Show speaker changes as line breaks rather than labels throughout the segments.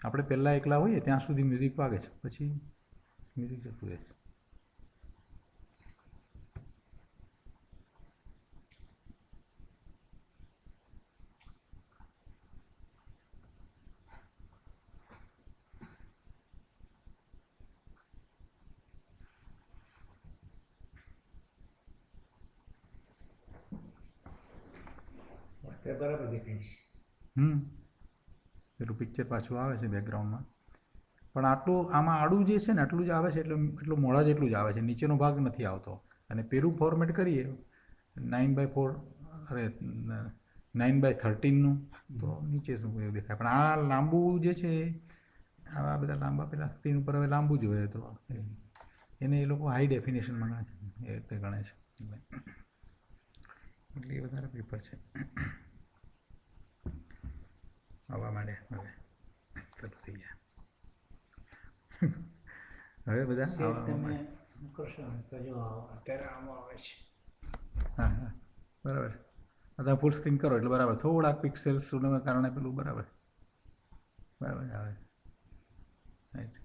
આપણે પહેલાં એકલા હોઈએ ત્યાં સુધી મ્યુઝિક વાગે છે, પછી મ્યુઝિક જતું રહે છે.
બરાબર દેખાય છે.
પેલું પિક્ચર પાછું આવે છે બેકગ્રાઉન્ડમાં, પણ આટલું આમાં આડું જે છે ને આટલું જ આવે છે, એટલું મોડા જેટલું જ આવે છે, નીચેનો ભાગ નથી આવતો. અને પેલું ફોર્મેટ કરીએ 9/4, અરે 9/13નું, તો નીચે શું એવું દેખાય. પણ આ લાંબુ જે છે, આવા બધા લાંબા પેલા સ્ક્રીન ઉપર હવે લાંબુ જ હોય, તો એને એ લોકો હાઈ ડેફિનેશનમાં ગણે છે, એ રીતે ગણે છે. એટલે એ વધારે પ્રિફર છે. આવવા માંડે હવે ચાલુ થઈ ગયા. હવે બધા આવવા માંડે. હા હા, બરાબર. તમે ફૂલ સ્ક્રીન કરો એટલે બરાબર, થોડાક પિક્સેલ્સના કારણે પેલું બરાબર બરાબર આવે. રાઈટ.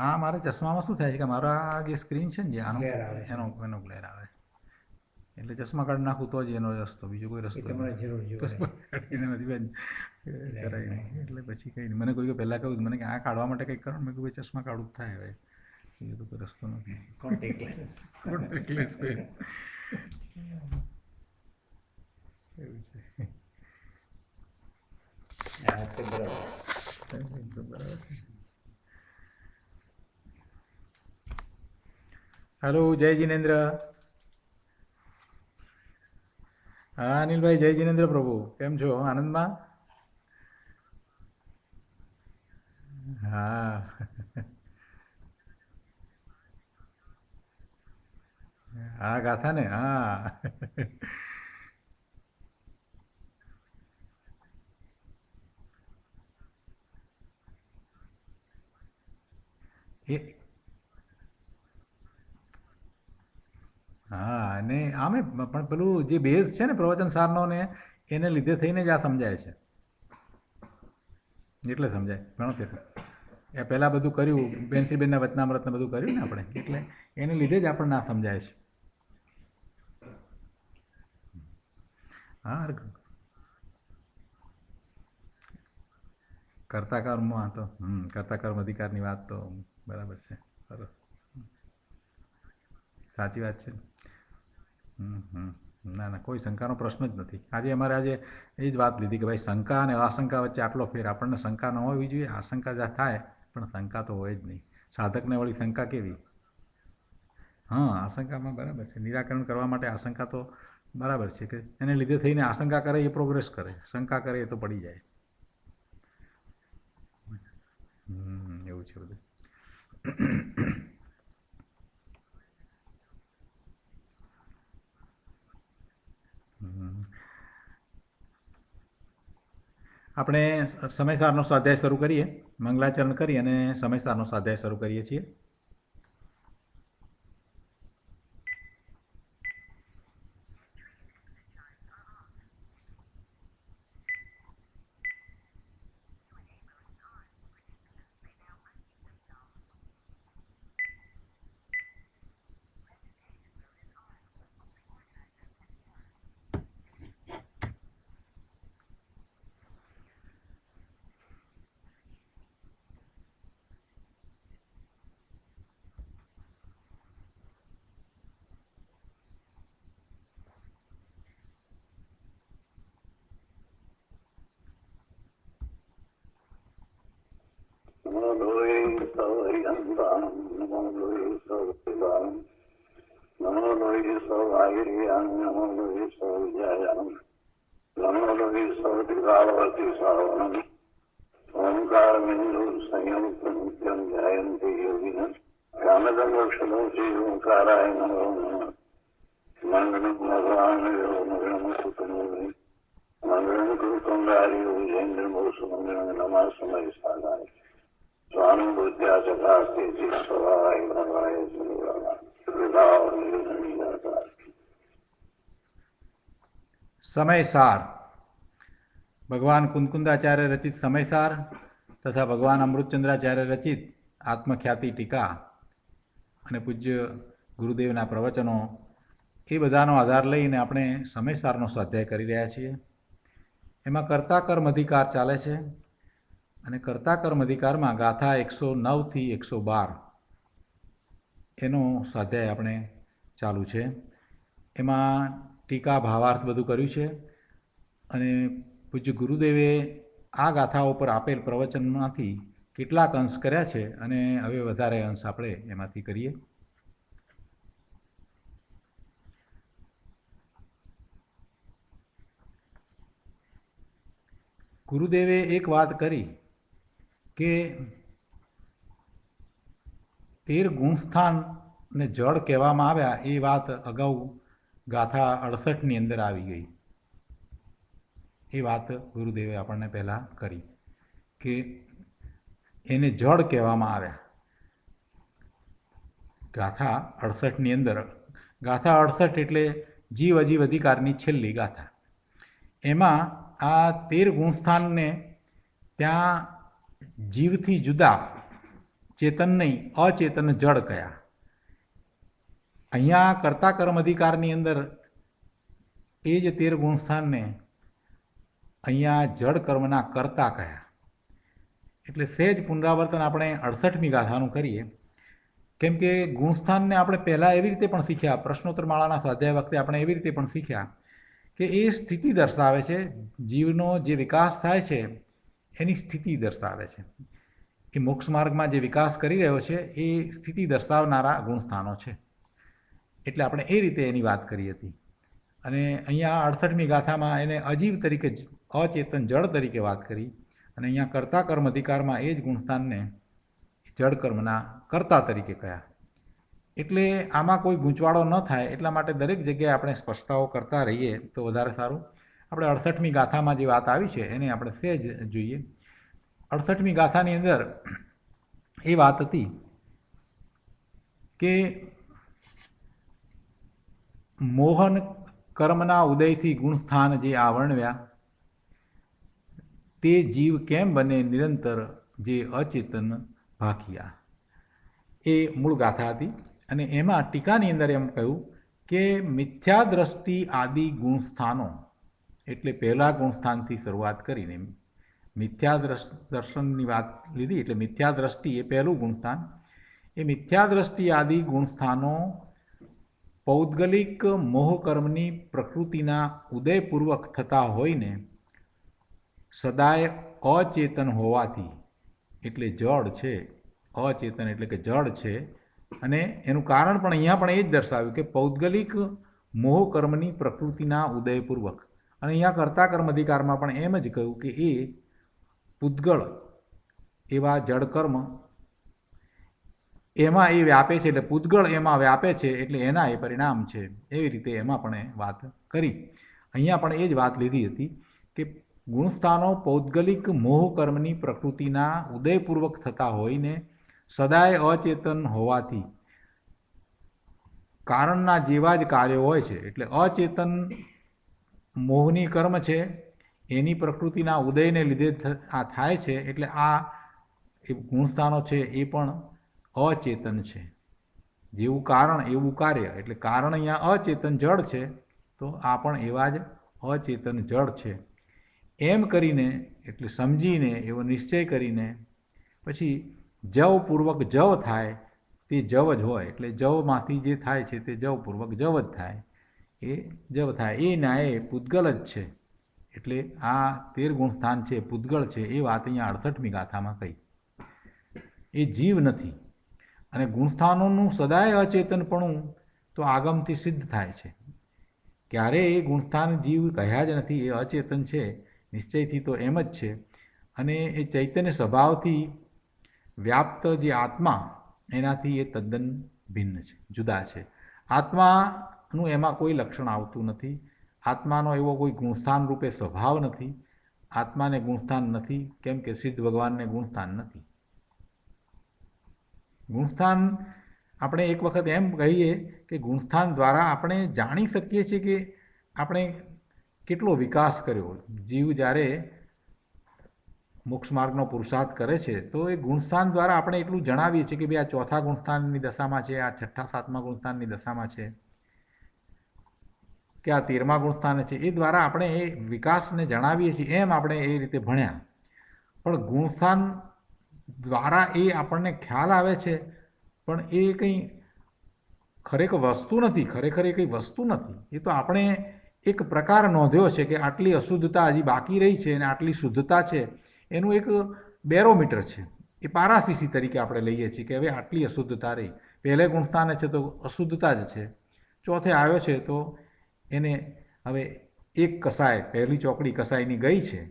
આ મારા ચશ્મામાં શું થાય છે કે મારા જે સ્ક્રીન છે ને જે આનો એનો ગ્લેર આવે, એટલે ચશ્મા કાઢી નાખું તો જ એનો રસ્તો, બીજો કોઈ રસ્તો ચશ્મા કાઢીને નથી કરાય નહીં. એટલે પછી કંઈ નહીં. મને કોઈ પહેલાં કહ્યું મને કે આ કાઢવા માટે કંઈક કરો, મેં કહ્યું ચશ્મા કાઢવું જ થાય. હવે બીજો તો કોઈ રસ્તો નથી. કોન્ટેક્ટ લેન્સ એવું છે. બરાબર. હેલો, જય જિનેન્દ્ર. હા અનિલભાઈ, જય જિનેન્દ્ર પ્રભુ, કેમ છો? આનંદમાં? હા હા, ગાથા ને, હા. એ હા, અને આમે પણ પેલું જે બેઝ છે ને પ્રવચન સારનો ને, એને લીધે થઈને જ આ સમજાય છે, એટલે સમજાય ઘણો ફેર. એ પહેલાં બધું કર્યું, બેનશ્રીબેનના વચનામૃતને બધું કર્યું ને આપણે, એટલે એને લીધે જ આપણને આ સમજાય છે. હા, કરતા કર્મમાં તો કરતા કર્મ અધિકારની વાત તો બરાબર છે. સરસ, સાચી વાત છે. ના ના, કોઈ શંકાનો પ્રશ્ન જ નથી. આજે એ જ વાત લીધી કે ભાઈ શંકા અને આશંકા વચ્ચે આટલો ફેર. આપણને શંકા ન હોવી જોઈએ, આશંકા જ્યાં થાય પણ શંકા તો હોય જ નહીં. સાધકને વળી શંકા કેવી? હા, આશંકામાં બરાબર છે, નિરાકરણ કરવા માટે આશંકા તો બરાબર છે, કે એને લીધે થઈને આશંકા કરે એ પ્રોગ્રેસ કરે, શંકા કરે એ તો પડી જાય. એવું છે બધું. આપણે સમયસારનો સ્વાધ્યાય શરૂ કરીએ, મંગલાચરણ કરી અને સમયસારનો સ્વાધ્યાય શરૂ કરીએ છીએ.
નમો લોહી સૌરિયંતામ, નમો લોહી સૌરિદામ, નમો લોહી સૌભાગીર્યામ, નમો લોહી સૌજયામ, નમો લોહી સૌદિવાવતી સાવનમ, ઓમકાર બિંદુ સંયુક્ત નિત્યમ ધ્યાયંતિ યોગિન, કામદમોક્ષમોચી ઓંકારાય નમો નમઃ. મંગલમ ભગવાન યો મંગલમ કુટુંબી, મંગલમ કુટુંબારી વિજેન્દ્ર મોક્ષ મંગલમ નમઃ સમય સાધાય. સ્વામી બુદ્ધ્યા ચકાસ્તી સ્વભાવાય ભગવાય સુરવા.
સમયસાર, ભગવાન કુંદકુંદાચાર્ય રચિત સમયસાર તથા ભગવાન અમૃતચંદ્રાચાર્ય રચિત આત્મખ્યાતિ ટીકા અને પૂજ્ય ગુરુદેવના પ્રવચનો એ બધાનો આધાર લઈને આપણે સમયસારનો સ્વાધ્યાય કરી રહ્યા છીએ. એમાં કર્તા કર્મ અધિકાર ચાલે છે અને કર્તા કર્મ અધિકારમાં ગાથા 109થી 112 એનો સ્વાધ્યાય આપણે ચાલુ છે. એમાં ટીકા ભાવાર્થ બધું કર્યું છે અને પૂજ્ય ગુરુદેવે આ ગાથાઓ પર આપેલ પ્રવચનમાંથી કેટલાક અંશ કર્યા છે અને હવે વધારે અંશ આપણે એમાંથી કરીએ. ગુરુદેવે એક વાત કરી કે 13 ગુણસ્થાનને જળ કહેવામાં આવ્યા એ વાત અગાઉ ગાથા 68ની અંદર આવી ગઈ. એ વાત ગુરુદેવે આપણને પહેલાં કરી કે એને જળ કહેવામાં આવ્યા. ગાથા 68ની અંદર, ગાથા 68 એટલે જીવ અજીવ અધિકારની છેલ્લી ગાથા. એમાં આ 13 ગુણસ્થાનને ત્યાં જીવથી જુદા ચેતન નહીં, અચેતન જળ કયા. અહીંયા કર્તા કર્મ અધિકારની અંદર એ જ 13 ગુણસ્થાનને અહીંયા જળ કર્મના કર્તા કયા. એટલે સહેજ પુનરાવર્તન આપણે 68મી ગાથાનું કરીએ, કેમ કે ગુણસ્થાનને આપણે પહેલાં એવી રીતે પણ શીખ્યા, પ્રશ્નોત્તર માળાના સ્વાધ્યાય વખતે આપણે એવી રીતે પણ શીખ્યા કે એ સ્થિતિ દર્શાવે છે, જીવનો જે વિકાસ થાય છે એની સ્થિતિ દર્શાવે છે. એ મોક્ષ માર્ગમાં જે વિકાસ કરી રહ્યો છે એ સ્થિતિ દર્શાવનારા ગુણસ્થાનો છે. એટલે આપણે એ રીતે એની વાત કરી હતી. અને અહીંયા 68મી ગાથામાં એને અજીવ તરીકે, અચેતન જળ તરીકે વાત કરી અને અહીંયા કર્તા કર્મ અધિકારમાં એ જ ગુણસ્થાનને જળ કર્મના કર્તા તરીકે કહ્યા. એટલે આમાં કોઈ ગૂંચવાડો ન થાય એટલા માટે દરેક જગ્યાએ આપણે સ્પષ્ટતાઓ કરતા રહીએ તો વધારે સારું. આપણે 68મી ગાથામાં જે વાત આવી છે એને આપણે સહેજ જોઈએ. 68મી ગાથાની અંદર એ વાત હતી કે મોહન કર્મના ઉદયથી ગુણસ્થાન જે આવરણવ્યા તે જીવ કેમ બને નિરંતર જે અચેતન ભાખિયા. એ મૂળ ગાથા હતી અને એમાં ટીકાની અંદર એમ કહ્યું કે મિથ્યા દ્રષ્ટિ આદિ ગુણસ્થાનો, એટલે પહેલાં ગુણસ્થાનથી શરૂઆત કરીને મિથ્યા દર્શનની વાત લીધી, એટલે મિથ્યા દ્રષ્ટિ એ પહેલું ગુણસ્થાન. એ મિથ્યા દ્રષ્ટિ આદિ ગુણસ્થાનો પૌદ્ગલિક મોહકર્મની પ્રકૃતિના ઉદયપૂર્વક થતા હોઈને સદાય અચેતન હોવાથી, એટલે જળ છે, અચેતન એટલે કે જળ છે. અને એનું કારણ પણ અહીંયા પણ એ જ દર્શાવ્યું કે પૌદ્ગલિક મોહકર્મની પ્રકૃતિના ઉદયપૂર્વક. અને અહીંયા કર્તા કર્મ અધિકારમાં પણ એમ જ કહ્યું કે એ પૂદ્ગળ એવા જળકર્મ એમાં એ વ્યાપે છે, એટલે પૂદ્ગળ એમાં વ્યાપે છે એટલે એના એ પરિણામ છે. એવી રીતે એમાં પણ વાત કરી. અહીંયા પણ એ જ વાત લીધી હતી કે ગુણસ્થાનો પૌદ્ગલિક મોહકર્મની પ્રકૃતિના ઉદયપૂર્વક થતા હોઈને સદાય અચેતન હોવાથી કારણના જેવા જ કાર્યો હોય છે. એટલે અચેતન મોહની કર્મ છે એની પ્રકૃતિના ઉદયને લીધે આ થાય છે. એટલે આ ગુણસ્થાનો છે એ પણ અચેતન છે. જેવું કારણ એવું કાર્ય, એટલે કારણ અહીંયા અચેતન જળ છે તો આ પણ એવા જ અચેતન જળ છે. એમ કરીને, એટલે સમજીને, એવો નિશ્ચય કરીને પછી જવપૂર્વક જવ થાય તે જવ જ હોય. એટલે જવમાંથી જે થાય છે તે જવપૂર્વક જવ જ થાય, એ જવ થાય. એ ન્યાય પૂદ્ગલ જ છે. એટલે આ 13 ગુણસ્થાન છે પૂદ્ગળ છે એ વાત અહીંયા 68મી ગાથામાં કહી. એ જીવ નથી. અને ગુણસ્થાનોનું સદાય અચેતનપણું તો આગમથી સિદ્ધ થાય છે. ક્યારેય એ ગુણસ્થાન જીવ કહ્યા જ નથી, એ અચેતન છે નિશ્ચયથી, તો એમ જ છે. અને એ ચૈતન્ય સ્વભાવથી વ્યાપ્ત જે આત્મા એનાથી એ તદ્દન ભિન્ન છે, જુદા છે. આત્માનું એમાં કોઈ લક્ષણ આવતું નથી. આત્માનો એવો કોઈ ગુણસ્થાન રૂપે સ્વભાવ નથી. આત્માને ગુણસ્થાન નથી, કેમ કે સિદ્ધ ભગવાનને ગુણસ્થાન નથી. ગુણસ્થાન આપણે એક વખત એમ કહીએ કે ગુણસ્થાન દ્વારા આપણે જાણી શકીએ છીએ કે આપણે કેટલો વિકાસ કર્યો. જીવ જ્યારે મોક્ષ માર્ગનો પુરુષાર્થ કરે છે તો એ ગુણસ્થાન દ્વારા આપણે એટલું જણાવીએ છીએ કે ભાઈ આ ચોથા ગુણસ્થાનની દશામાં છે, આ છઠ્ઠા સાતમા ગુણસ્થાનની દશામાં છે, કે આ 13મા ગુણસ્થાને છે. એ દ્વારા આપણે એ વિકાસને જણાવીએ છીએ. એમ આપણે એ રીતે ભણ્યા. પણ ગુણસ્થાન દ્વારા એ આપણને ખ્યાલ આવે છે, પણ એ કંઈ ખરેખર વસ્તુ નથી. ખરેખર એ કંઈ વસ્તુ નથી. એ તો આપણે એક પ્રકાર નોંધ્યો છે કે આટલી અશુદ્ધતા હજી બાકી રહી છે અને આટલી શુદ્ધતા છે, એનું એક બેરોમીટર છે. એ પારાસીસી તરીકે આપણે લઈએ છીએ કે હવે આટલી અશુદ્ધતા રહી. પહેલે ગુણસ્થાને છે તો અશુદ્ધતા જ છે, ચોથે આવ્યો છે તો એને હવે એક કસાય, પહેલી ચોકડી કસાયની ગઈ છે,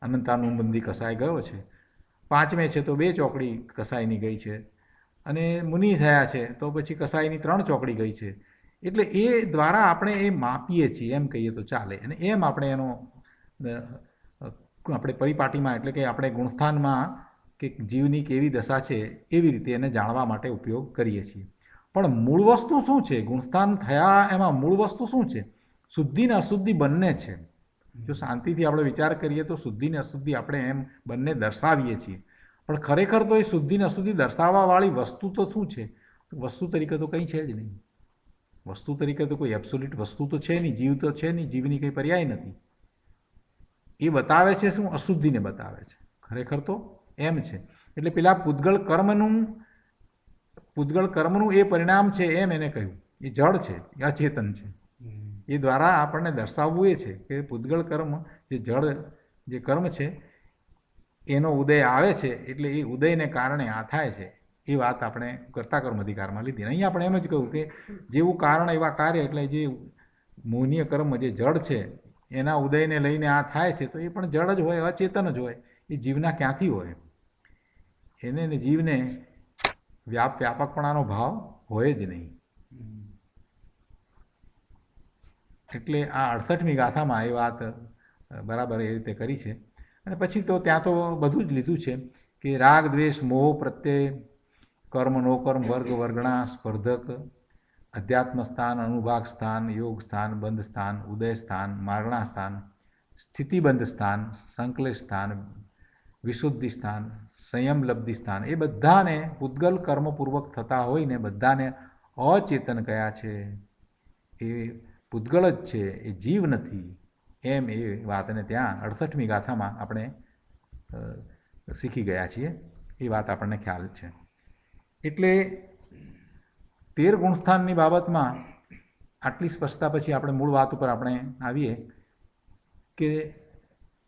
અનંતાનુબંધી કસાય ગયો છે. પાંચમે છે તો 2 ચોકડી કસાયની ગઈ છે, અને મુનિ થયા છે તો પછી કસાયની 3 ચોકડી ગઈ છે. એટલે એ દ્વારા આપણે એ માપીએ છીએ, એમ કહીએ તો ચાલે. અને એમ આપણે એનો આપણે પરિપાટીમાં એટલે કે આપણે ગુણસ્થાનમાં કે જીવની કેવી દશા છે એવી રીતે એને જાણવા માટે ઉપયોગ કરીએ છીએ. પણ મૂળ વસ્તુ શું છે? ગુણસ્થાન થયા એમાં મૂળ વસ્તુ શું છે? શુદ્ધિ ને અશુદ્ધિ બંને છે. જો શાંતિથી આપણે વિચાર કરીએ તો શુદ્ધિ ને અશુદ્ધિ આપણે એમ બંને દર્શાવીએ છીએ. પણ ખરેખર તો એ શુદ્ધિ ને અશુદ્ધિ દર્શાવવાવાળી વસ્તુ તો શું છે? વસ્તુ તરીકે તો કંઈ છે જ નહીં. વસ્તુ તરીકે તો કોઈ એબ્સોલ્યુટ વસ્તુ તો છે નહીં, જીવ તો છે નહીં, જીવની કંઈ પર્યાય નથી. એ બતાવે છે શું? અશુદ્ધિને બતાવે છે. ખરેખર તો એમ છે. એટલે પેલા પૂતગળ કર્મનું એ પરિણામ છે એમ એને કહ્યું. એ જડ છે, એ અચેતન છે. એ દ્વારા આપણને દર્શાવવું એ છે કે પૂતગળ કર્મ જે જડ જે કર્મ છે એનો ઉદય આવે છે, એટલે એ ઉદયને કારણે આ થાય છે. એ વાત આપણે કર્તા કર્મ અધિકારમાં લીધી. અહીં આપણે એમ જ કહ્યું કે જેવું કારણ એવા કાર્ય, એટલે જે મોહનીય કર્મ જે જડ છે એના ઉદયને લઈને આ થાય છે, તો એ પણ જડ જ હોય, અચેતન જ હોય. એ જીવના ક્યાંથી હોય? એને જીવને વ્યાપકપણાનો ભાવ હોય જ નહીં. એટલે આ 68મી ગાથામાં એ વાત બરાબર એ રીતે કરી છે. અને પછી તો ત્યાં તો બધું જ લીધું છે કે રાગ દ્વેષ મોહ પ્રત્યય, કર્મ નો કર્મ, વર્ગ વર્ગણા, સ્પર્ધક, અધ્યાત્મ સ્થાન, અનુભાગ સ્થાન, યોગ સ્થાન, બંધ સ્થાન, ઉદય સ્થાન, મારણા સ્થાન, સ્થિતિબંધ સ્થાન, સંકલેશ સ્થાન, વિશુદ્ધિ સ્થાન, સંયમ લબ્ધિ સ્થાન, એ બધાને પૂતગલ કર્મપૂર્વક થતા હોય ને બધાને અચેતન કયા છે. એ પૂતગલ જ છે, એ જીવ નથી. એમ એ વાતને ત્યાં 68મી ગાથામાં આપણે શીખી ગયા છીએ. એ વાત આપણને ખ્યાલ છે. એટલે 13 ગુણસ્થાનની બાબતમાં આટલી સ્પષ્ટતા પછી આપણે મૂળ વાત ઉપર આપણે આવીએ કે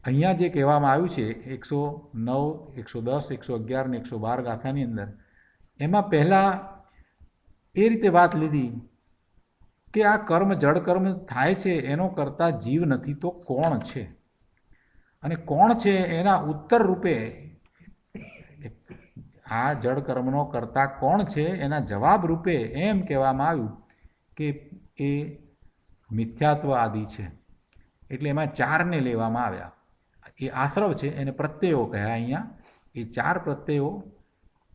અહીંયા જે કહેવામાં આવ્યું છે 109, 110, 111 ને 112 ગાથાની અંદર, એમાં પહેલાં એ રીતે વાત લીધી કે આ કર્મ જડ કર્મ થાય છે એનો કરતાં જીવ નથી તો કોણ છે? અને કોણ છે એના ઉત્તર રૂપે આ જડ કર્મનો કરતા કોણ છે એના જવાબ રૂપે એમ કહેવામાં આવ્યું કે એ મિથ્યાત્વ આદિ છે. એટલે એમાં 4ને લેવામાં આવ્યા. એ આશ્રવ છે, એને પ્રત્યયો કહ્યા. અહીંયા એ 4 પ્રત્યયો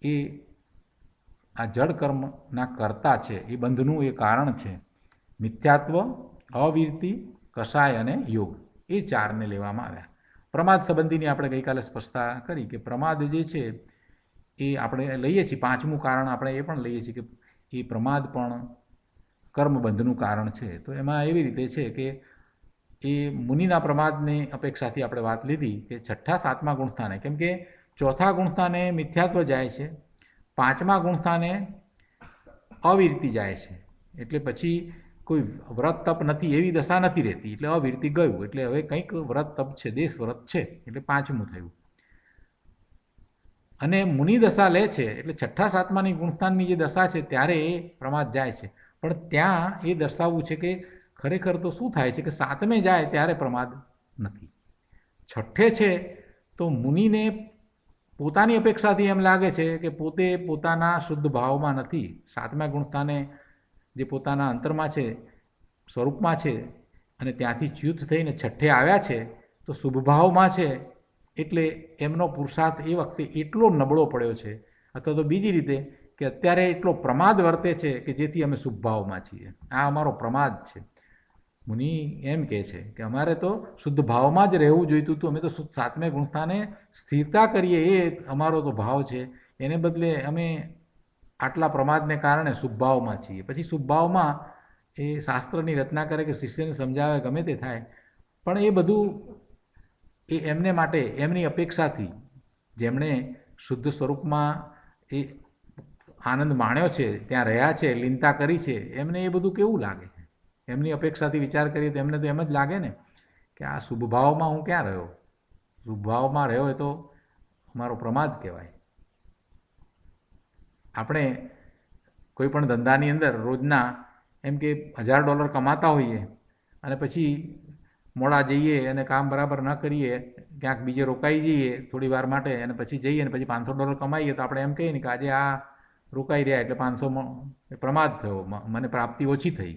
એ આ જડ કર્મના કરતા છે, એ બંધનું એ કારણ છે. મિથ્યાત્વ, અવિરતિ, કષાય અને યોગ, એ 4ને લેવામાં આવ્યા. પ્રમાદ સંબંધીની આપણે ગઈકાલે સ્પષ્ટતા કરી કે પ્રમાદ જે છે એ આપણે લઈએ છીએ. 5મું કારણ આપણે એ પણ લઈએ છીએ કે એ પ્રમાદ પણ કર્મબંધનું કારણ છે. તો એમાં એવી રીતે છે કે એ મુનિના પ્રમાદની અપેક્ષાથી આપણે વાત લીધી કે 6ઠા 7મા ગુણસ્થાને, કેમ કે 4થા ગુણસ્થાને મિથ્યાત્વ જાય છે, 5મા ગુણસ્થાને અવિરતિ જાય છે. એટલે પછી કોઈ વ્રત તપ નથી એવી દશા નથી રહેતી, એટલે અવિરતિ ગયું. એટલે હવે કંઈક વ્રત તપ છે, દેશ વ્રત છે, એટલે 5મું થયું. અને મુનિ દશા લે છે એટલે 6ઠા 7માની ગુણસ્થાનની જે દશા છે ત્યારે એ પ્રમાદ જાય છે. પણ ત્યાં એ દર્શાવવું છે કે ખરેખર તો શું થાય છે કે 7મે જાય ત્યારે પ્રમાદ નથી. 6ઠે છે તો મુનિને પોતાની અપેક્ષાથી એમ લાગે છે કે પોતે પોતાના શુદ્ધ ભાવમાં નથી. 7મા ગુણસ્થાને જે પોતાના અંતરમાં છે, સ્વરૂપમાં છે, અને ત્યાંથી ચ્યુત થઈને 6ઠે આવ્યા છે તો શુભ ભાવમાં છે. એટલે એમનો પુરુષાર્થ એ વખતે એટલો નબળો પડ્યો છે, અથવા તો બીજી રીતે કે અત્યારે એટલો પ્રમાદ વર્તે છે કે જેથી અમે શુભ ભાવમાં છીએ. આ અમારો પ્રમાદ છે. મુનિ એમ કહે છે કે અમારે તો શુદ્ધ ભાવમાં જ રહેવું જોઈતું હતું, અમે તો સાતમે ગુણસ્થાને સ્થિરતા કરીએ એ અમારો તો ભાવ છે, એને બદલે અમે આટલા પ્રમાદને કારણે શુભભાવમાં છીએ. પછી શુભભાવમાં એ શાસ્ત્રની રચના કરે કે શિષ્યને સમજાવે ગમે તે થાય, પણ એ બધું એ એમને માટે એમની અપેક્ષાથી જેમણે શુદ્ધ સ્વરૂપમાં એ આનંદ માણ્યો છે, ત્યાં રહ્યા છે, લીનતા કરી છે, એમને એ બધું કેવું લાગે છે? એમની અપેક્ષાથી વિચાર કરીએ તો એમને તો એમ જ લાગે ને કે આ શુભભાવમાં હું ક્યાં રહ્યો? શુભભાવમાં રહ્યો એ તો મારો પ્રમાદ કહેવાય. આપણે કોઈ પણ ધંધાની અંદર રોજના એમ કે $1000 કમાતા હોઈએ અને પછી મોડા જઈએ અને કામ બરાબર ન કરીએ, ક્યાંક બીજે રોકાઈ જઈએ થોડી વાર માટે અને પછી જઈએ અને પછી $500 કમાઈએ, તો આપણે એમ કહીએ ને કે આજે આ રોકાઈ રહ્યા એટલે 500 પ્રમાદ થયો, મને પ્રાપ્તિ ઓછી થઈ.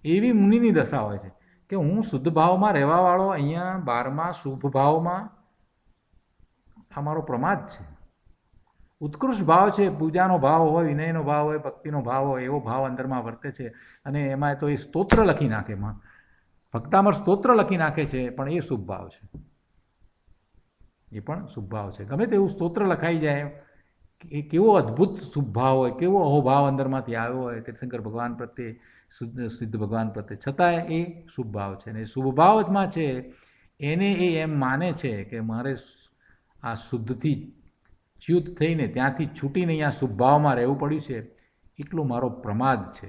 એવી મુનિની દશા હોય છે કે હું શુદ્ધ ભાવમાં રહેવાવાળો અહીંયા 12મા શુભ ભાવમાં આ મારો પ્રમાદ છે. ઉત્કૃષ્ટ ભાવ છે, પૂજાનો ભાવ હોય, વિનયનો ભાવ હોય, ભક્તિનો ભાવ હોય, એવો ભાવ અંદરમાં વર્તે છે. અને એમાં તો એ સ્તોત્ર લખી નાખે, ભક્તામર સ્તોત્ર લખી નાખે છે, પણ એ શુભ ભાવ છે, એ પણ શુભ ભાવ છે. ગમે તેવું સ્તોત્ર લખાઈ જાય, એ કેવો અદ્ભુત શુભ ભાવ હોય, કેવો અહોભાવ અંદરમાંથી આવ્યો હોય તીર્થંકર ભગવાન પ્રત્યે, સિદ્ધ ભગવાન પ્રત્યે, છતાંય એ શુભ ભાવ છે. અને શુભ ભાવમાં છે એને એ એમ માને છે કે મારે આ શુદ્ધથી ચ્યુત થઈને ત્યાંથી છૂટીને અહીંયા શુભભાવમાં રહેવું પડ્યું છે, એટલું મારો પ્રમાદ છે.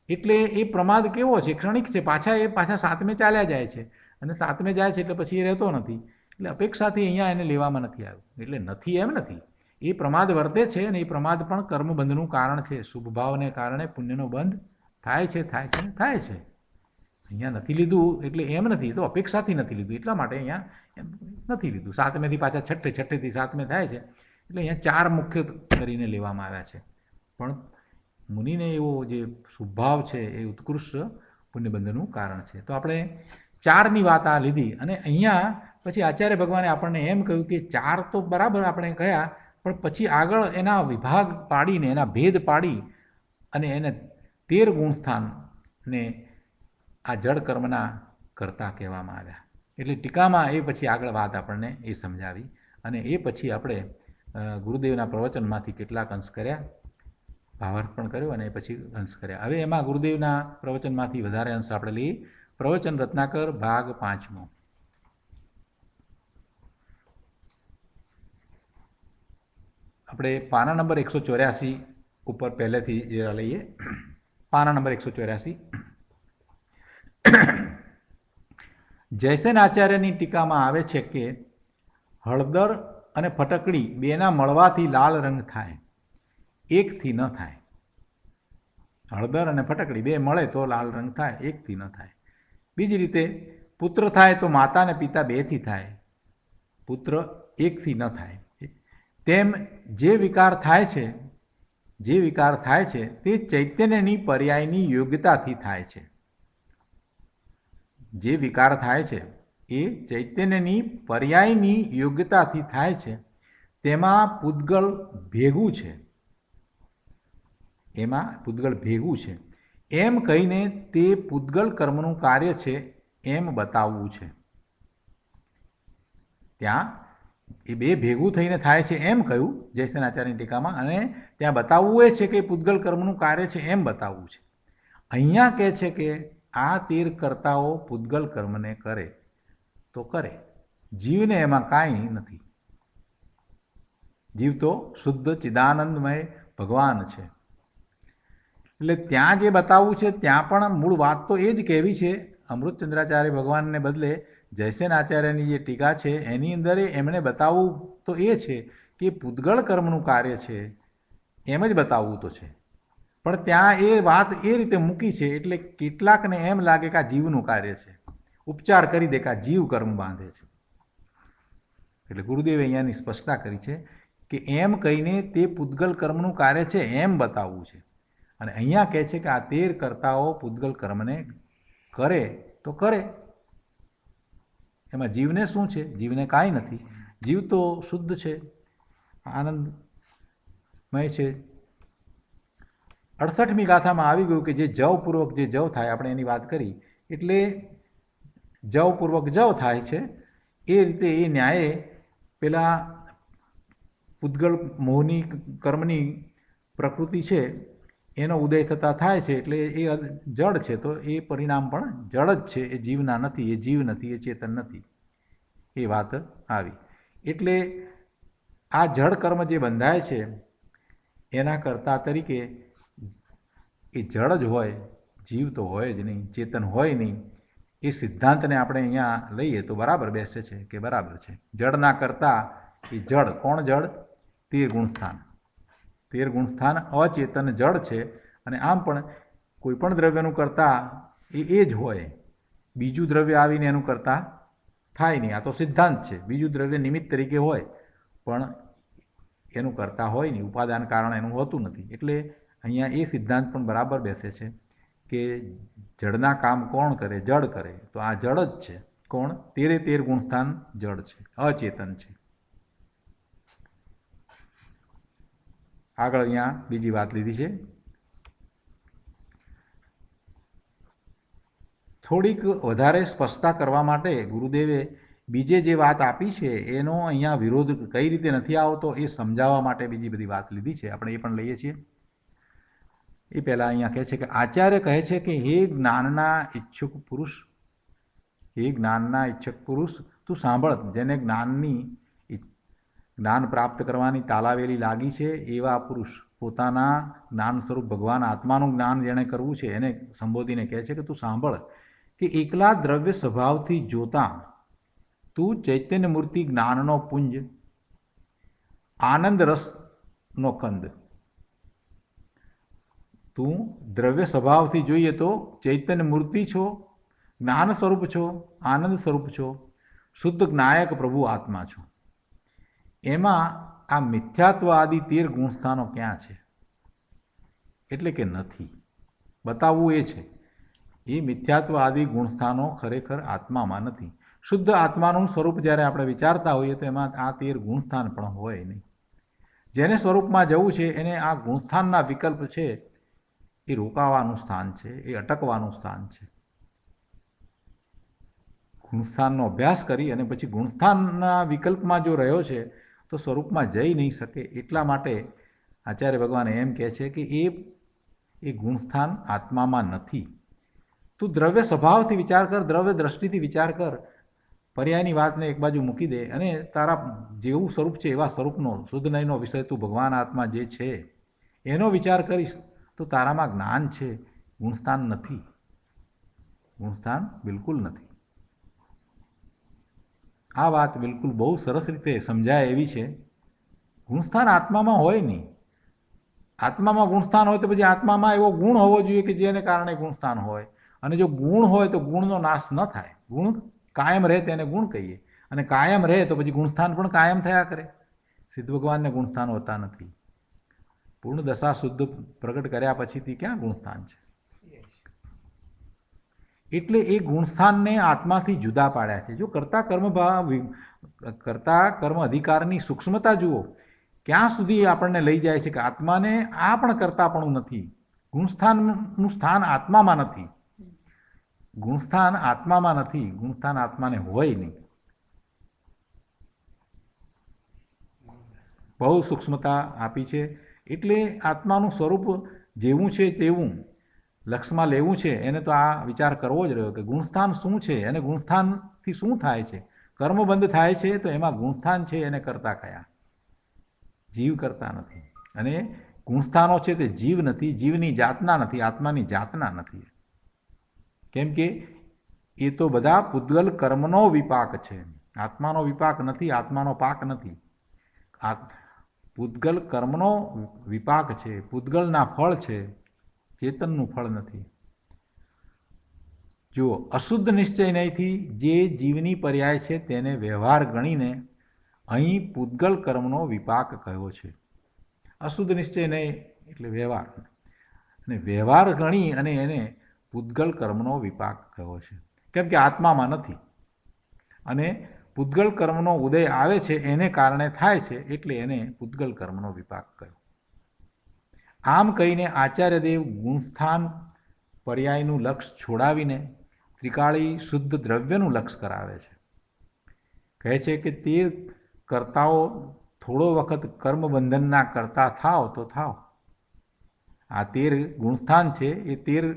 એટલે એ પ્રમાદ કેવો છે? ક્ષણિક છે. પાછા સાતમે ચાલ્યા જાય છે, અને સાતમે જાય છે એટલે પછી એ રહેતો નથી. એટલે અપેક્ષાથી અહીંયા એને લેવામાં નથી આવ્યું. એટલે નથી એમ નથી, એ પ્રમાદ વર્તે છે, અને એ પ્રમાદ પણ કર્મબંધનું કારણ છે. શુભભાવને કારણે પુણ્યનો બંધ થાય છે. અહીંયા નથી લીધું એટલે એમ નથી, તો અપેક્ષાથી નથી લીધું, એટલા માટે અહીંયા નથી લીધું. સાતમેથી પાછા છઠ્ઠેથી સાતમે થાય છે, એટલે અહીંયા 4 મુખ્ય કરીને લેવામાં આવ્યા છે. પણ મુનિને એવો જે શુભભાવ છે એ ઉત્કૃષ્ટ પુણ્યબંધનું કારણ છે. તો આપણે 4ની વાત આ લીધી, અને અહીંયા પછી આચાર્ય ભગવાને આપણને એમ કહ્યું કે 4 તો બરાબર આપણે કહ્યા, પણ પછી આગળ એના વિભાગ પાડીને, એના ભેદ પાડી અને એને 13 ગુણસ્થાનને આ જળ કર્મના કરતા કહેવામાં આવ્યા. એટલે ટીકામાં એ પછી આગળ વાત આપણને એ સમજાવી, અને એ પછી આપણે ગુરુદેવના પ્રવચનમાંથી કેટલાક અંશ કર્યા, ભાવાર્થ પણ કર્યો, અને એ પછી અંશ કર્યા. હવે એમાં ગુરુદેવના પ્રવચનમાંથી વધારે અંશ આપણે લઈએ. પ્રવચન રત્નાકર ભાગ 5મો. આપણે પાના નંબર 184 ઉપર પહેલેથી જરા લઈએ. પાના નંબર 184. જયસેન આચાર્યની ટીકામાં આવે છે કે હળદર અને ફટકડી બેના મળવાથી લાલ રંગ થાય, એકથી ન થાય. હળદર અને ફટકડી બે મળે તો લાલ રંગ થાય, એકથી ન થાય. બીજી રીતે પુત્ર થાય તો માતા અને પિતા બેથી થાય, પુત્ર એકથી ન થાય. તેમ જે વિકાર થાય છે તે ચૈતન્યની પર્યાયની યોગ્યતાથી થાય છે. જે વિકાર થાય છે એ ચૈતન્યની પર્યાયની યોગ્યતાથી થાય છે. તેમાં પૂતગલ ભેગું છે, એમ કહીને તે પૂતગલ કર્મનું કાર્ય છે એમ બતાવવું છે. ત્યાં એ બે ભેગું થઈને થાય છે એમ કહ્યું જયસેન આચાર્યની ટીકામાં, અને ત્યાં બતાવવું એ છે કે પૂતગલ કર્મનું કાર્ય છે એમ બતાવવું છે. અહીંયા કહે છે કે આ 13 કર્તાઓ પૂતગલ કર્મને કરે તો કરે, જીવને એમાં કાંઈ નથી. જીવ તો શુદ્ધ ચિદાનંદમય ભગવાન છે. એટલે ત્યાં જે બતાવવું છે ત્યાં પણ મૂળ વાત તો એ જ કહેવી છે. અમૃતચંદ્રાચાર્ય ભગવાનને બદલે જયસેન આચાર્યની જે ટીકા છે એની અંદર એમણે બતાવવું તો એ છે કે પૂતગળ કર્મનું કાર્ય છે એમ જ બતાવવું તો છે, પણ ત્યાં એ વાત એ રીતે મૂકી છે એટલે કેટલાકને એમ લાગે કે આ જીવનું કાર્ય છે, ઉપચાર કરી દે કે આ જીવ કર્મ બાંધે છે. એટલે ગુરુદેવે અહીંયાની સ્પષ્ટતા કરી છે કે એમ કહીને તે પૂતગલ કર્મનું કાર્ય છે એમ બતાવવું છે. અને અહીંયા કહે છે કે આ 13 કર્તાઓ પૂતગલ કર્મને કરે તો કરે, એમાં જીવને શું છે? જીવને કાંઈ નથી. જીવ તો શુદ્ધ છે, આનંદમય છે. 68મી ગાથામાં આવી ગયું કે જે જવપૂર્વક જે જવ થાય, આપણે એની વાત કરી એટલે જવપૂર્વક જવ થાય છે. એ રીતે એ ન્યાયે પેલા પૂતગલ મોહની કર્મની પ્રકૃતિ છે એનો ઉદય થતાં થાય છે, એટલે એ જડ છે, તો એ પરિણામ પણ જડ જ છે, એ જીવના નથી, એ જીવ નથી, એ ચેતન નથી. એ વાત આવી. એટલે આ જડ કર્મ જે બંધાય છે એના કર્તા તરીકે એ જડ જ હોય, જીવ તો હોય જ નહીં, ચેતન હોય નહીં. એ સિદ્ધાંતને આપણે અહીંયા લઈએ તો બરાબર બેસે છે કે બરાબર છે. જડના કરતાં એ જડ, કોણ જડ? 13 ગુણસ્થાન. 13 ગુણસ્થાન અચેતન જડ છે. અને આમ પણ કોઈ પણ દ્રવ્યનું કરતા એ જ હોય, બીજું દ્રવ્ય આવીને એનું કરતા થાય નહીં. આ તો સિદ્ધાંત છે. બીજું દ્રવ્ય નિમિત્ત તરીકે હોય પણ એનું કરતા હોય નહીં, ઉપાદાન કારણ એનું હોતું નથી. એટલે અહીંયા એ સિદ્ધાંત પણ બરાબર બેસે છે કે જડના કામ કોણ કરે? જડ કરે. તો આ જડ જ છે. કોણ? 13 ગુણસ્થાન જડ છે, અચેતન છે. આગળ અહીંયા બીજી વાત લીધી છે. થોડીક વધારે સ્પષ્ટતા કરવા માટે ગુરુદેવે બીજે જે વાત આપી છે એનો અહીંયા વિરોધ કઈ રીતે નથી આવતો એ સમજાવવા માટે બીજી બધી વાત લીધી છે. આપણે એ પણ લઈએ છીએ. એ પહેલાં અહીંયા કહે છે કે આચાર્ય કહે છે કે હે જ્ઞાનના ઈચ્છુક પુરુષ, હે જ્ઞાનના ઈચ્છક પુરુષ, તું સાંભળ. જેને જ્ઞાન પ્રાપ્ત કરવાની તાલાવેલી લાગી છે એવા પુરુષ, પોતાના જ્ઞાન સ્વરૂપ ભગવાન આત્માનું જ્ઞાન જેણે કરવું છે એને સંબોધીને કહે છે કે તું સાંભળ કે એકલા દ્રવ્ય સ્વભાવથી જોતા તું ચૈતન્ય મૂર્તિ જ્ઞાનનો પુંજ, આનંદ રસનો કંદ. તું દ્રવ્ય સ્વભાવથી જોઈએ તો ચૈતન્ય મૂર્તિ છો, જ્ઞાન સ્વરૂપ છો, આનંદ સ્વરૂપ છો, શુદ્ધ જ્ઞાયક પ્રભુ આત્મા છો. એમાં આ મિથ્યાત્વ આદિ 13 ગુણસ્થાનો ક્યાં છે? એટલે કે નથી. બતાવવું એ છે. એ મિથ્યાત્વ આદિ ગુણસ્થાનો ખરેખર આત્મામાં નથી. શુદ્ધ આત્માનું સ્વરૂપ જ્યારે આપણે વિચારતા હોઈએ તો એમાં આ 13 ગુણસ્થાન પણ હોય નહીં. જેને સ્વરૂપમાં જવું છે એને આ ગુણસ્થાનના વિકલ્પ છે એ રોકાવાનું સ્થાન છે, એ અટકવાનું સ્થાન છે. ગુણસ્થાનનો અભ્યાસ કરી અને પછી ગુણસ્થાનના વિકલ્પમાં જો રહ્યો છે તો સ્વરૂપમાં જઈ નહીં શકે. એટલા માટે આચાર્ય ભગવાન એમ કહે છે કે એ ગુણસ્થાન આત્મામાં નથી. તું દ્રવ્ય સ્વભાવથી વિચાર કર, દ્રવ્ય દ્રષ્ટિથી વિચાર કર, પર્યાયની વાતને એક બાજુ મૂકી દે અને તારા જેવું સ્વરૂપ છે એવા સ્વરૂપનો શુદ્ધ નયનો વિષય તું ભગવાન આત્મા જે છે એનો વિચાર કરીશ તો તારામાં જ્ઞાન છે, ગુણસ્થાન નથી. ગુણસ્થાન બિલકુલ નથી. આ વાત બિલકુલ બહુ સરસ રીતે સમજાય એવી છે. ગુણસ્થાન આત્મામાં હોય નહીં. આત્મામાં ગુણસ્થાન હોય તો પછી આત્મામાં એવો ગુણ હોવો જોઈએ કે જેને કારણે ગુણસ્થાન હોય. અને જો ગુણ હોય તો ગુણનો નાશ ન થાય. ગુણ કાયમ રહે તેને ગુણ કહીએ, અને કાયમ રહે તો પછી ગુણસ્થાન પણ કાયમ થયા કરે. સિદ્ધ ભગવાનને ગુણસ્થાન હોતા નથી. પૂર્ણ દશા શુદ્ધ પ્રગટ કર્યા પછીથી ક્યાં ગુણસ્થાન છે? એટલે એ ગુણસ્થાનને આત્માથી જુદા પાડ્યા છે. જો કરતા કર્મ અધિકારની સૂક્ષ્મતા જુઓ, ક્યાં સુધી આપણને લઈ જાય છે કે આત્માને આ પણ કરતાપણું નથી. ગુણસ્થાનનું સ્થાન આત્મામાં નથી. ગુણસ્થાન આત્મામાં નથી. ગુણસ્થાન આત્માને હોય નહીં. બહુ સૂક્ષ્મતા આપી છે. એટલે આત્માનું સ્વરૂપ જેવું છે તેવું લક્ષમાં લેવું છે એને તો આ વિચાર કરવો જ રહ્યો કે ગુણસ્થાન શું છે અને ગુણસ્થાનથી શું થાય છે. કર્મ બંધ થાય છે તો એમાં ગુણસ્થાન છે એને કરતા કયા? જીવ કરતા નથી. અને ગુણસ્થાનો છે તે જીવ નથી, જીવની જાતના નથી, આત્માની જાતના નથી. કેમ કે એ તો બધા પૂતગલ કર્મનો વિપાક છે. આત્માનો વિપાક નથી, આત્માનો પાક નથી. આ પૂતગલ કર્મનો વિપાક છે, પૂતગલના ફળ છે, ચેતનનું ફળ નથી. જુઓ, અશુદ્ધ નિશ્ચય નહીંથી જે જીવની પર્યાય છે તેને વ્યવહાર ગણીને અહીં પૂતગલ કર્મનો વિપાક કહ્યો છે. અશુદ્ધ નિશ્ચય નહીં એટલે વ્યવહાર, અને વ્યવહાર ગણી અને એને પૂતગલ કર્મનો વિપાક કહ્યો છે. કેમ કે આત્મામાં નથી અને પૂતગલ કર્મનો ઉદય આવે છે એને કારણે થાય છે એટલે એને પૂતગલ કર્મનો વિપાક કહ્યો. આમ કહીને આચાર્યદેવ ગુણસ્થાન પર્યાયનું લક્ષ છોડાવીને ત્રિકાળી શુદ્ધ દ્રવ્યનું લક્ષ કરાવે છે. કહે છે કે તે કર્તાઓ થોડો વખત કર્મબંધનના કરતા થાવ તો થાવ. આ 13 ગુણસ્થાન છે એ 13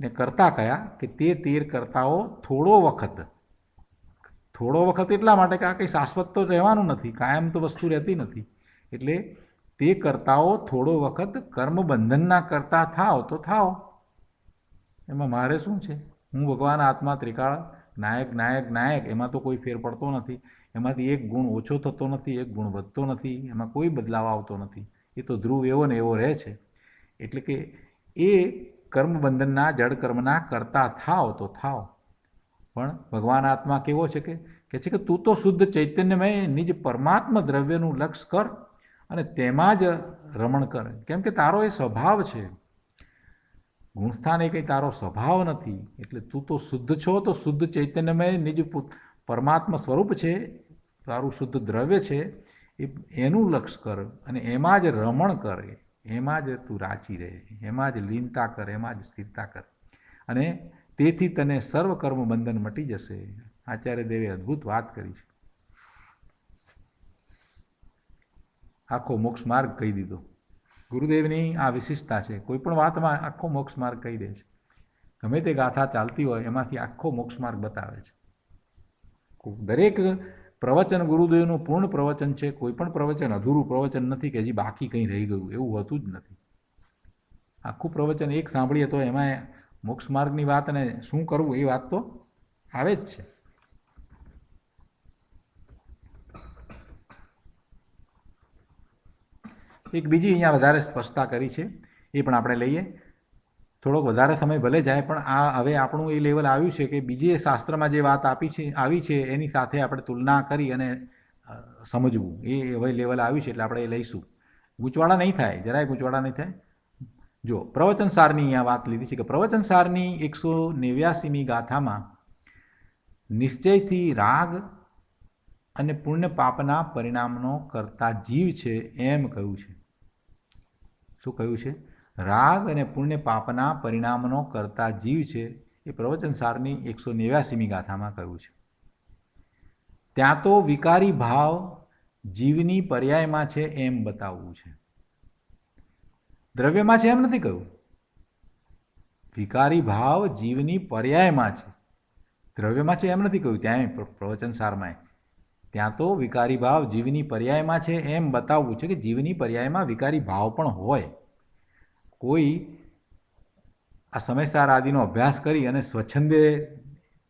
ને કરતા કયા કે તે 13 કરતાઓ થોડો વખત એટલા માટે કે આ કંઈ શાશ્વત તો રહેવાનું નથી, કાયમ તો વસ્તુ રહેતી નથી. એટલે તે કરતાઓ થોડો વખત કર્મબંધનના કરતા થાવ તો થાવ. એમાં મારે શું છે? હું ભગવાન આત્મા ત્રિકાળ નાયક એમાં તો કોઈ ફેર પડતો નથી. એમાંથી એક ગુણ ઓછો થતો નથી, એક ગુણ વધતો નથી, એમાં કોઈ બદલાવ આવતો નથી. એ તો ધ્રુવ એવો ને એવો રહે છે. એટલે કે એ કર્મબંધનના જડ કર્મના કરતા થાવ તો થાવ. પણ ભગવાન આત્મા કેવો છે કે કહે છે કે તું તો શુદ્ધ ચૈતન્યમય નિજ પરમાત્મા દ્રવ્યનું લક્ષ કર અને તેમાં જ રમણ કર. કેમ કે તારો એ સ્વભાવ છે. ગુણસ્થાન એ કંઈ તારો સ્વભાવ નથી. એટલે તું તો શુદ્ધ છો તો શુદ્ધ ચૈતન્યમય નિજ પરમાત્મા સ્વરૂપ છે, તારું શુદ્ધ દ્રવ્ય છે, એનું લક્ષ કર અને એમાં જ રમણ કર, એમાં જ તું રાચી રહે, એમાં જ લીનતા કર, એમાં જ સ્થિરતા કર અને તેથી તને સર્વ કર્મ બંધન મટી જશે. આચાર્ય દેવે અદ્ભુત વાત કરી છે. આખો મોક્ષ માર્ગ કહી દીધો. ગુરુદેવની આ વિશિષ્ટતા છે. કોઈ પણ વાતમાં આખો મોક્ષ માર્ગ કહી દે છે. ગમે તે ગાથા ચાલતી હોય એમાંથી આખો મોક્ષ માર્ગ બતાવે છે. દરેક પ્રવચન ગુરુદેવનું પૂર્ણ પ્રવચન છે. કોઈ પણ પ્રવચન અધૂરું પ્રવચન નથી કે હજી બાકી કંઈ રહી ગયું, એવું હોતું જ નથી. આખું પ્રવચન એક સાંભળીએ તો એમાં મોક્ષ માર્ગની વાત અને શું કરવું એ વાત તો આવે જ છે. એક બીજી અહીંયા વધારે સ્પષ્ટતા કરી છે, એ પણ આપણે લઈએ. થોડોક વધારે સમય ભલે જાય પણ આ હવે આપણું એ લેવલ આવ્યું છે કે બીજે શાસ્ત્રમાં જે વાત આવી છે એની સાથે આપણે તુલના કરી અને સમજવું, એ હવે લેવલ આવ્યું છે એટલે આપણે એ લઈશું. ગૂંચવાડા નહીં થાય, જરાય ગૂંચવાડા નહીં થાય. જો પ્રવચનસારની અહીંયા વાત લીધી છે કે પ્રવચનસારની 189મી ગાથામાં નિશ્ચયથી રાગ અને પુણ્ય પાપના પરિણામનો કરતા જીવ છે એમ કહ્યું છે. શું કહ્યું છે? રાગ અને પુણ્ય પાપના પરિણામનો કરતા જીવ છે એ પ્રવચનસારની 189મી ગાથામાં કહ્યું છે. ત્યાં તો વિકારી ભાવ જીવની પર્યાયમાં છે એમ બતાવવું છે. દ્રવ્યમાં છે એમ નથી કહ્યું. વિકારી ભાવ જીવની પર્યાયમાં છે, દ્રવ્યમાં છે એમ નથી કહ્યું. ત્યાં પ્રવચનસારમાં ત્યાં તો વિકારી ભાવ જીવની પર્યાયમાં છે એમ બતાવવું છે કે જીવની પર્યાયમાં વિકારી ભાવ પણ હોય. કોઈ આ સમયસાર આદિનો અભ્યાસ કરી અને સ્વચ્છંદે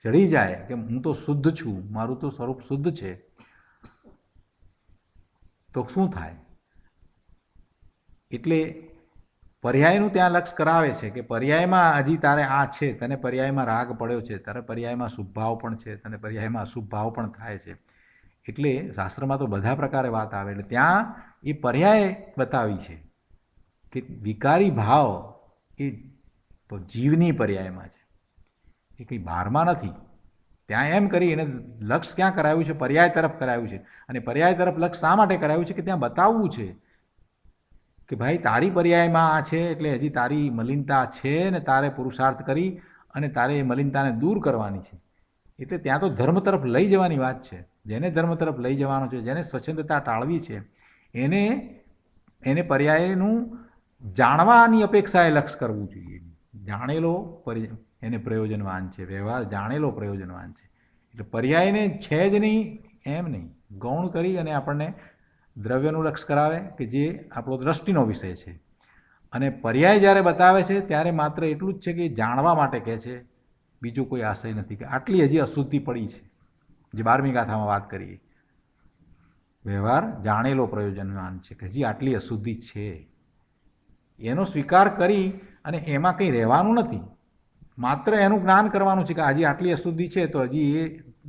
ચડી જાય કે હું તો શુદ્ધ છું, મારું તો સ્વરૂપ શુદ્ધ છે, તો શું થાય? એટલે પર્યાયનું ત્યાં લક્ષ કરાવે છે કે પર્યાયમાં હજી તારે આ છે, તને પર્યાયમાં રાગ પડ્યો છે, તારે પર્યાયમાં શુભ ભાવ પણ છે, તને પર્યાયમાં અશુભ ભાવ પણ થાય છે. એટલે શાસ્ત્રમાં તો બધા પ્રકારે વાત આવે. એટલે ત્યાં એ પર્યાય બતાવી છે કે વિકારી ભાવ એ જીવની પર્યાયમાં છે, એ કંઈ બહારમાં નથી. ત્યાં એમ કરી એને લક્ષ ક્યાં કરાવ્યું છે? પર્યાય તરફ કરાવ્યું છે. અને પર્યાય તરફ લક્ષ શા માટે કરાવ્યું છે? કે ત્યાં બતાવવું છે કે ભાઈ તારી પર્યાયમાં આ છે એટલે હજી તારી મલિનતા છે ને તારે પુરુષાર્થ કરી અને તારે એ મલિનતાને દૂર કરવાની છે. એટલે ત્યાં તો ધર્મ તરફ લઈ જવાની વાત છે. જેને ધર્મ તરફ લઈ જવાનો છે, જેને સ્વચ્છંદતા ટાળવી છે, એને પર્યાયનું જાણવાની અપેક્ષાએ લક્ષ કરવું જોઈએ. જાણેલો એને પ્રયોજનવાન છે, વ્યવહાર જાણેલો પ્રયોજનવાન છે. એટલે પર્યાયને છે જ નહીં એમ નહીં, ગૌણ કરી અને આપણને દ્રવ્યનું લક્ષ કરાવે કે જે આપણો દ્રષ્ટિનો વિષય છે. અને પર્યાય જ્યારે બતાવે છે ત્યારે માત્ર એટલું જ છે કે જાણવા માટે કહે છે, બીજું કોઈ આશય નથી કે આટલી હજી અશુદ્ધિ પડી છે. જે 12મી ગાથામાં વાત કરીએ, વ્યવહાર જાણેલો પ્રયોજનવાન છે કે હજી આટલી અશુદ્ધિ છે, એનો સ્વીકાર કરી અને એમાં કંઈ રહેવાનું નથી. માત્ર એનું જ્ઞાન કરવાનું છે કે હજી આટલી અશુદ્ધિ છે તો હજી એ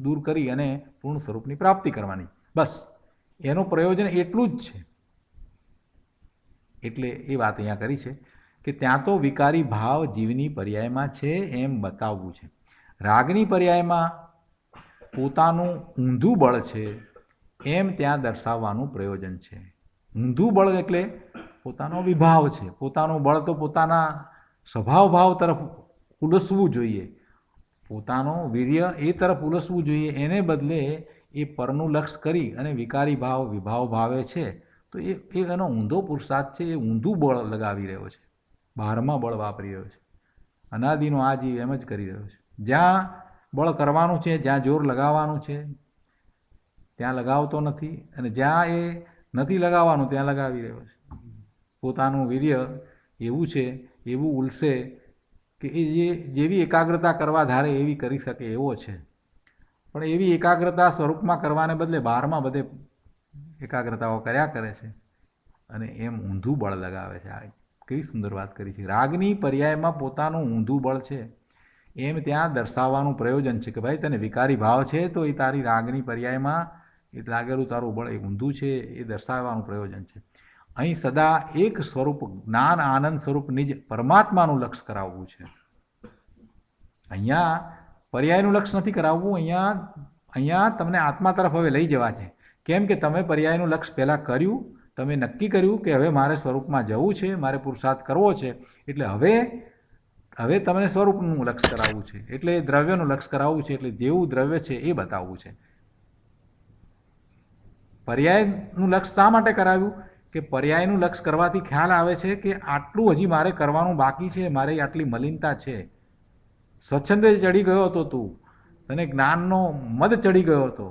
દૂર કરી અને પૂર્ણ સ્વરૂપની પ્રાપ્તિ કરવાની, બસ એનું પ્રયોજન એટલું જ છે. એટલે એ વાત અહીંયા કરી છે કે ત્યાં તો વિકારી ભાવ જીવની પર્યાયમાં છે એમ બતાવવું છે. રાગની પર્યાયમાં પોતાનું ઊંધું બળ છે એમ ત્યાં દર્શાવવાનું પ્રયોજન છે. ઊંધું બળ એટલે પોતાનો વિભાવ છે. પોતાનું બળ તો પોતાના સ્વભાવ ભાવ તરફ ઉડસવું જોઈએ પોતાનો વીર્ય એ તરફ ઉલસવું જોઈએ, એને બદલે એ પરનું લક્ષ્ય કરી અને વિકારી વિભાવ ભાવે છે, તો એ એનો ઊંધો પુરુષાર્થ છે. એ ઊંધું બળ લગાવી રહ્યો છે, બહારમાં બળ વાપરી રહ્યો છે. અનાદિનો આ જીવ એમ જ કરી રહ્યો છે. જ્યાં બળ કરવાનું છે, જ્યાં જોર લગાવવાનું છે ત્યાં લગાવતો નથી, અને જ્યાં એ નથી લગાવવાનું ત્યાં લગાવી રહ્યો છે. પોતાનું વીર્ય એવું છે, એવું ઉલસે કે એ જેવી એકાગ્રતા કરવા ધારે એવી કરી શકે એવો છે, પણ એવી એકાગ્રતા સ્વરૂપમાં કરવાને બદલે બહારમાં બધે એકાગ્રતાઓ કર્યા કરે છે, અને એમ ઊંધું બળ લગાવે છે. આ કેવી સુંદર વાત કરી છે. રાગની પર્યાયમાં પોતાનું ઊંધું બળ છે એમ ત્યાં દર્શાવવાનું પ્રયોજન છે કે ભાઈ તને વિકારી ભાવ છે તો એ તારી રાગની પર્યાયમાં એ લાગેલું તારું બળ એ ઊંધું છે, એ દર્શાવવાનું પ્રયોજન છે. અહીં સદા એક સ્વરૂપ જ્ઞાન આનંદ સ્વરૂપ નિજ પરમાત્માનું લક્ષ્ય કરાવવું છે. અહીંયા પર્યાયનું લક્ષ્ય નથી કરાવવું, અહીંયા તમને આત્મા તરફ હવે લઈ જવા છે. કેમ કે તમે પર્યાયનું લક્ષ્ય પહેલાં કર્યું, તમે નક્કી કર્યું કે હવે મારે સ્વરૂપમાં જવું છે, મારે પુરુષાર્થ કરવો છે, એટલે હવે તમને સ્વરૂપનું લક્ષ્ય કરાવવું છે, એટલે દ્રવ્યનું લક્ષ્ય કરાવવું છે, એટલે જેવું દ્રવ્ય છે એ બતાવવું છે. પર્યાયનું લક્ષ્ય શા માટે કરાવ્યું કે પર્યાયનું લક્ષ્ય કરવાથી ખ્યાલ આવે છે કે આટલું હજી મારે કરવાનું બાકી છે, મારી આટલી મલિનતા છે. સ્વચ્છંદે ચડી ગયો હતો તું, તને જ્ઞાનનો મદ ચડી ગયો હતો,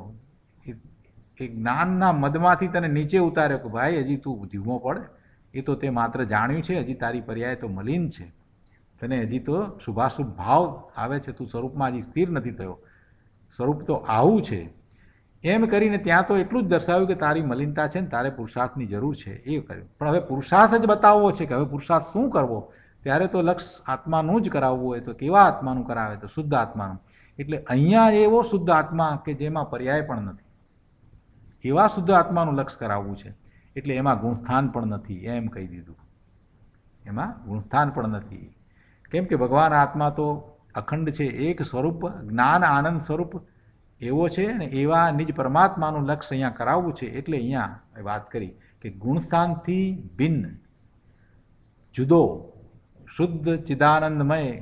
એ જ્ઞાનના મદમાંથી તને નીચે ઉતાર્યો કે ભાઈ હજી તું ધીમો પડ, એ તો તે માત્ર જાણ્યું છે, હજી તારી પર્યાય તો મલિન છે, તને હજી તો શુભાશુભ ભાવ આવે છે, તું સ્વરૂપમાં હજી સ્થિર નથી થયો, સ્વરૂપ તો આવું છે. એમ કરીને ત્યાં તો એટલું જ દર્શાવ્યું કે તારી મલિનતા છે ને તારે પુરુષાર્થની જરૂર છે, એ કર્યું. પણ હવે પુરુષાર્થ જ બતાવવો છે કે હવે પુરુષાર્થ શું કરવો, ત્યારે તો લક્ષ્ય આત્માનું જ કરાવવું હોય તો કેવા આત્માનું કરાવે, તો શુદ્ધ આત્માનું. એટલે અહીંયા એવો શુદ્ધ આત્મા કે જેમાં પર્યાય પણ નથી, એવા શુદ્ધ આત્માનું લક્ષ્ય કરાવવું છે. એટલે એમાં ગુણસ્થાન પણ નથી, એમ કહી દીધું. એમાં ગુણસ્થાન પણ નથી, કેમ કે ભગવાન આત્મા તો અખંડ છે, એક સ્વરૂપ જ્ઞાન આનંદ સ્વરૂપ એવો છે, અને એવા નિજ પરમાત્માનું લક્ષ્ય અહીંયા કરાવવું છે. એટલે અહીંયા વાત કરી કે ગુણસ્થાનથી ભિન્ન જુદો શુદ્ધ ચિદાનંદમય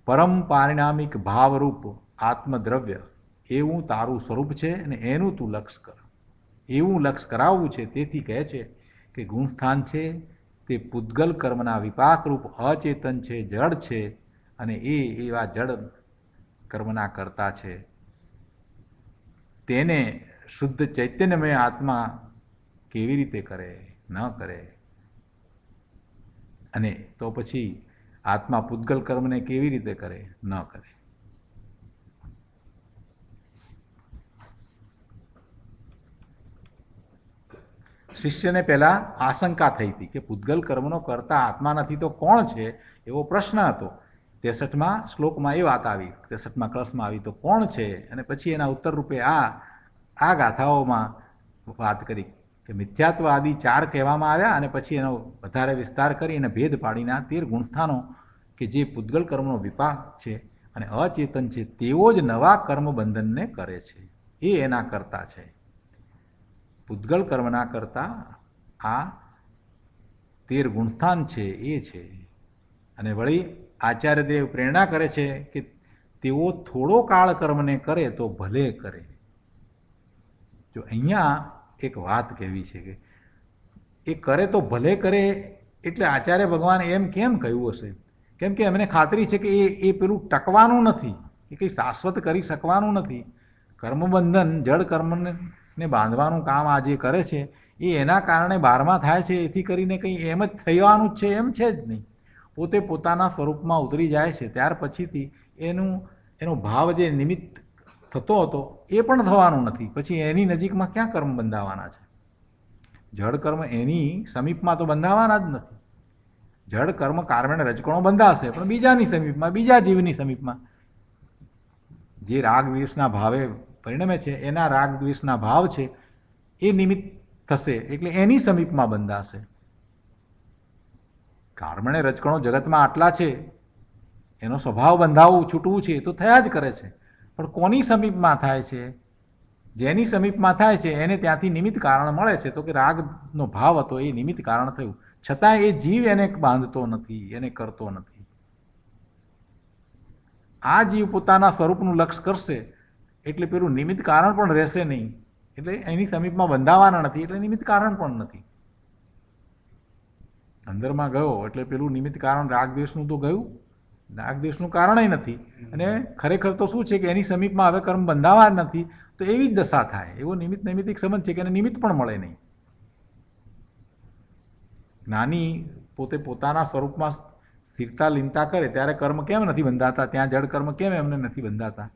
પરમ પારિણામિક ભાવરૂપ આત્મદ્રવ્ય એવું તારું સ્વરૂપ છે, અને એનું તું લક્ષ્ય કર, એવું લક્ષ્ય કરાવવું છે. તેથી કહે છે કે ગુણસ્થાન છે તે પૂતગલ કર્મના વિપાકરૂપ અચેતન છે, જડ છે, અને એવા જડ કર્મના કરતા છે. તેને શુદ્ધ ચૈતન્યમય આત્મા કેવી રીતે કરે, ન કરે, અને તો પછી આત્મા પૂતગલ કર્મને કેવી રીતે કરે, ન કરે. શિષ્યને પહેલાં આશંકા થઈ હતી કે પૂતગલ કર્મનો કરતા આત્મા નથી તો કોણ છે, એવો પ્રશ્ન હતો. 63માં શ્લોકમાં એ વાત આવી, 63માં કળશમાં આવી તો કોણ છે, અને પછી એના ઉત્તર રૂપે આ ગાથાઓમાં વાત કરી કે મિથ્યાત્વ આદિ 4 કહેવામાં આવ્યા, અને પછી એનો વધારે વિસ્તાર કરી અને ભેદ પાડીને 13 ગુણસ્થાનો કે જે પૂતગલ કર્મનો વિપાક છે અને અચેતન છે તેવો જ નવા કર્મ બંધનને કરે છે, એ એના કરતા છે. પૂતગલ કર્મના કરતા આ 13 ગુણસ્થાન છે એ છે. અને વળી આચાર્યદેવ પ્રેરણા કરે છે કે તેઓ થોડો કાળ કર્મને કરે તો ભલે કરે. જો અહીંયા એક વાત કહેવી છે કે એ કરે તો ભલે કરે, એટલે આચાર્ય ભગવાન એમ કેમ કહ્યું હશે? કેમ કે એમને ખાતરી છે કે એ પેલું ટકવાનું નથી, એ કંઈ શાશ્વત કરી શકવાનું નથી. કર્મબંધન જડ કર્મને બાંધવાનું કામ આ જે કરે છે એ એના કારણે 12માં થાય છે, એથી કરીને કંઈ એમ જ થવાનું જ છે એમ છે જ નહીં. પોતે પોતાના સ્વરૂપમાં ઉતરી જાય છે ત્યાર પછીથી એનો ભાવ જે નિમિત્ત થતો હતો એ પણ થવાનું નથી. પછી એની નજીકમાં ક્યાં કર્મ બંધાવાના છે? જડ કર્મ એની સમીપમાં તો બંધાવાના જ નથી. જડ કર્મ કારણે રજકણો બંધાશે, પણ બીજાની સમીપમાં, બીજા જીવની સમીપમાં. જે રાગ દ્વેષના ભાવે પરિણમે છે એના રાગ દ્વેષના ભાવ છે એ નિમિત્ત થશે, એટલે એની સમીપમાં બંધાશે. કારણે રજકણો જગતમાં આટલા છે, એનો સ્વભાવ બંધાવવું છૂટવું છે એ તો થયા જ કરે છે, પણ કોની સમીપમાં થાય છે? જેની સમીપમાં થાય છે એને ત્યાંથી નિમિત્ત કારણ મળે છે. તો કે રાગનો ભાવ હતો એ નિમિત્ત કારણ થયું, છતાં એ જીવ એને બાંધતો નથી, એને કરતો નથી. આ જીવ પોતાના સ્વરૂપનું લક્ષ્ય કરશે એટલે પેલું નિમિત્ત કારણ પણ રહેશે નહીં, એટલે એની સમીપમાં બંધાવાના નથી, એટલે નિમિત્ત કારણ પણ નથી. અંદરમાં ગયો એટલે પેલું નિમિત્ત કારણ રાગદ્વેષનું તો ગયું, રાગદ્વેષનું કારણે નથી. અને ખરેખર તો શું છે કે એની સમીપમાં હવે કર્મ બંધાવા નથી, તો એવી જ દશા થાય. એવો નિમિત્ત નૈમિત્તિક સંબંધ છે કે એને નિમિત્ત પણ મળે નહીં. જ્ઞાની પોતે પોતાના સ્વરૂપમાં સ્થિરતા લીનતા કરે ત્યારે કર્મ કેમ નથી બંધાતા, ત્યાં જડ કર્મ કેમ એમને નથી બંધાતા?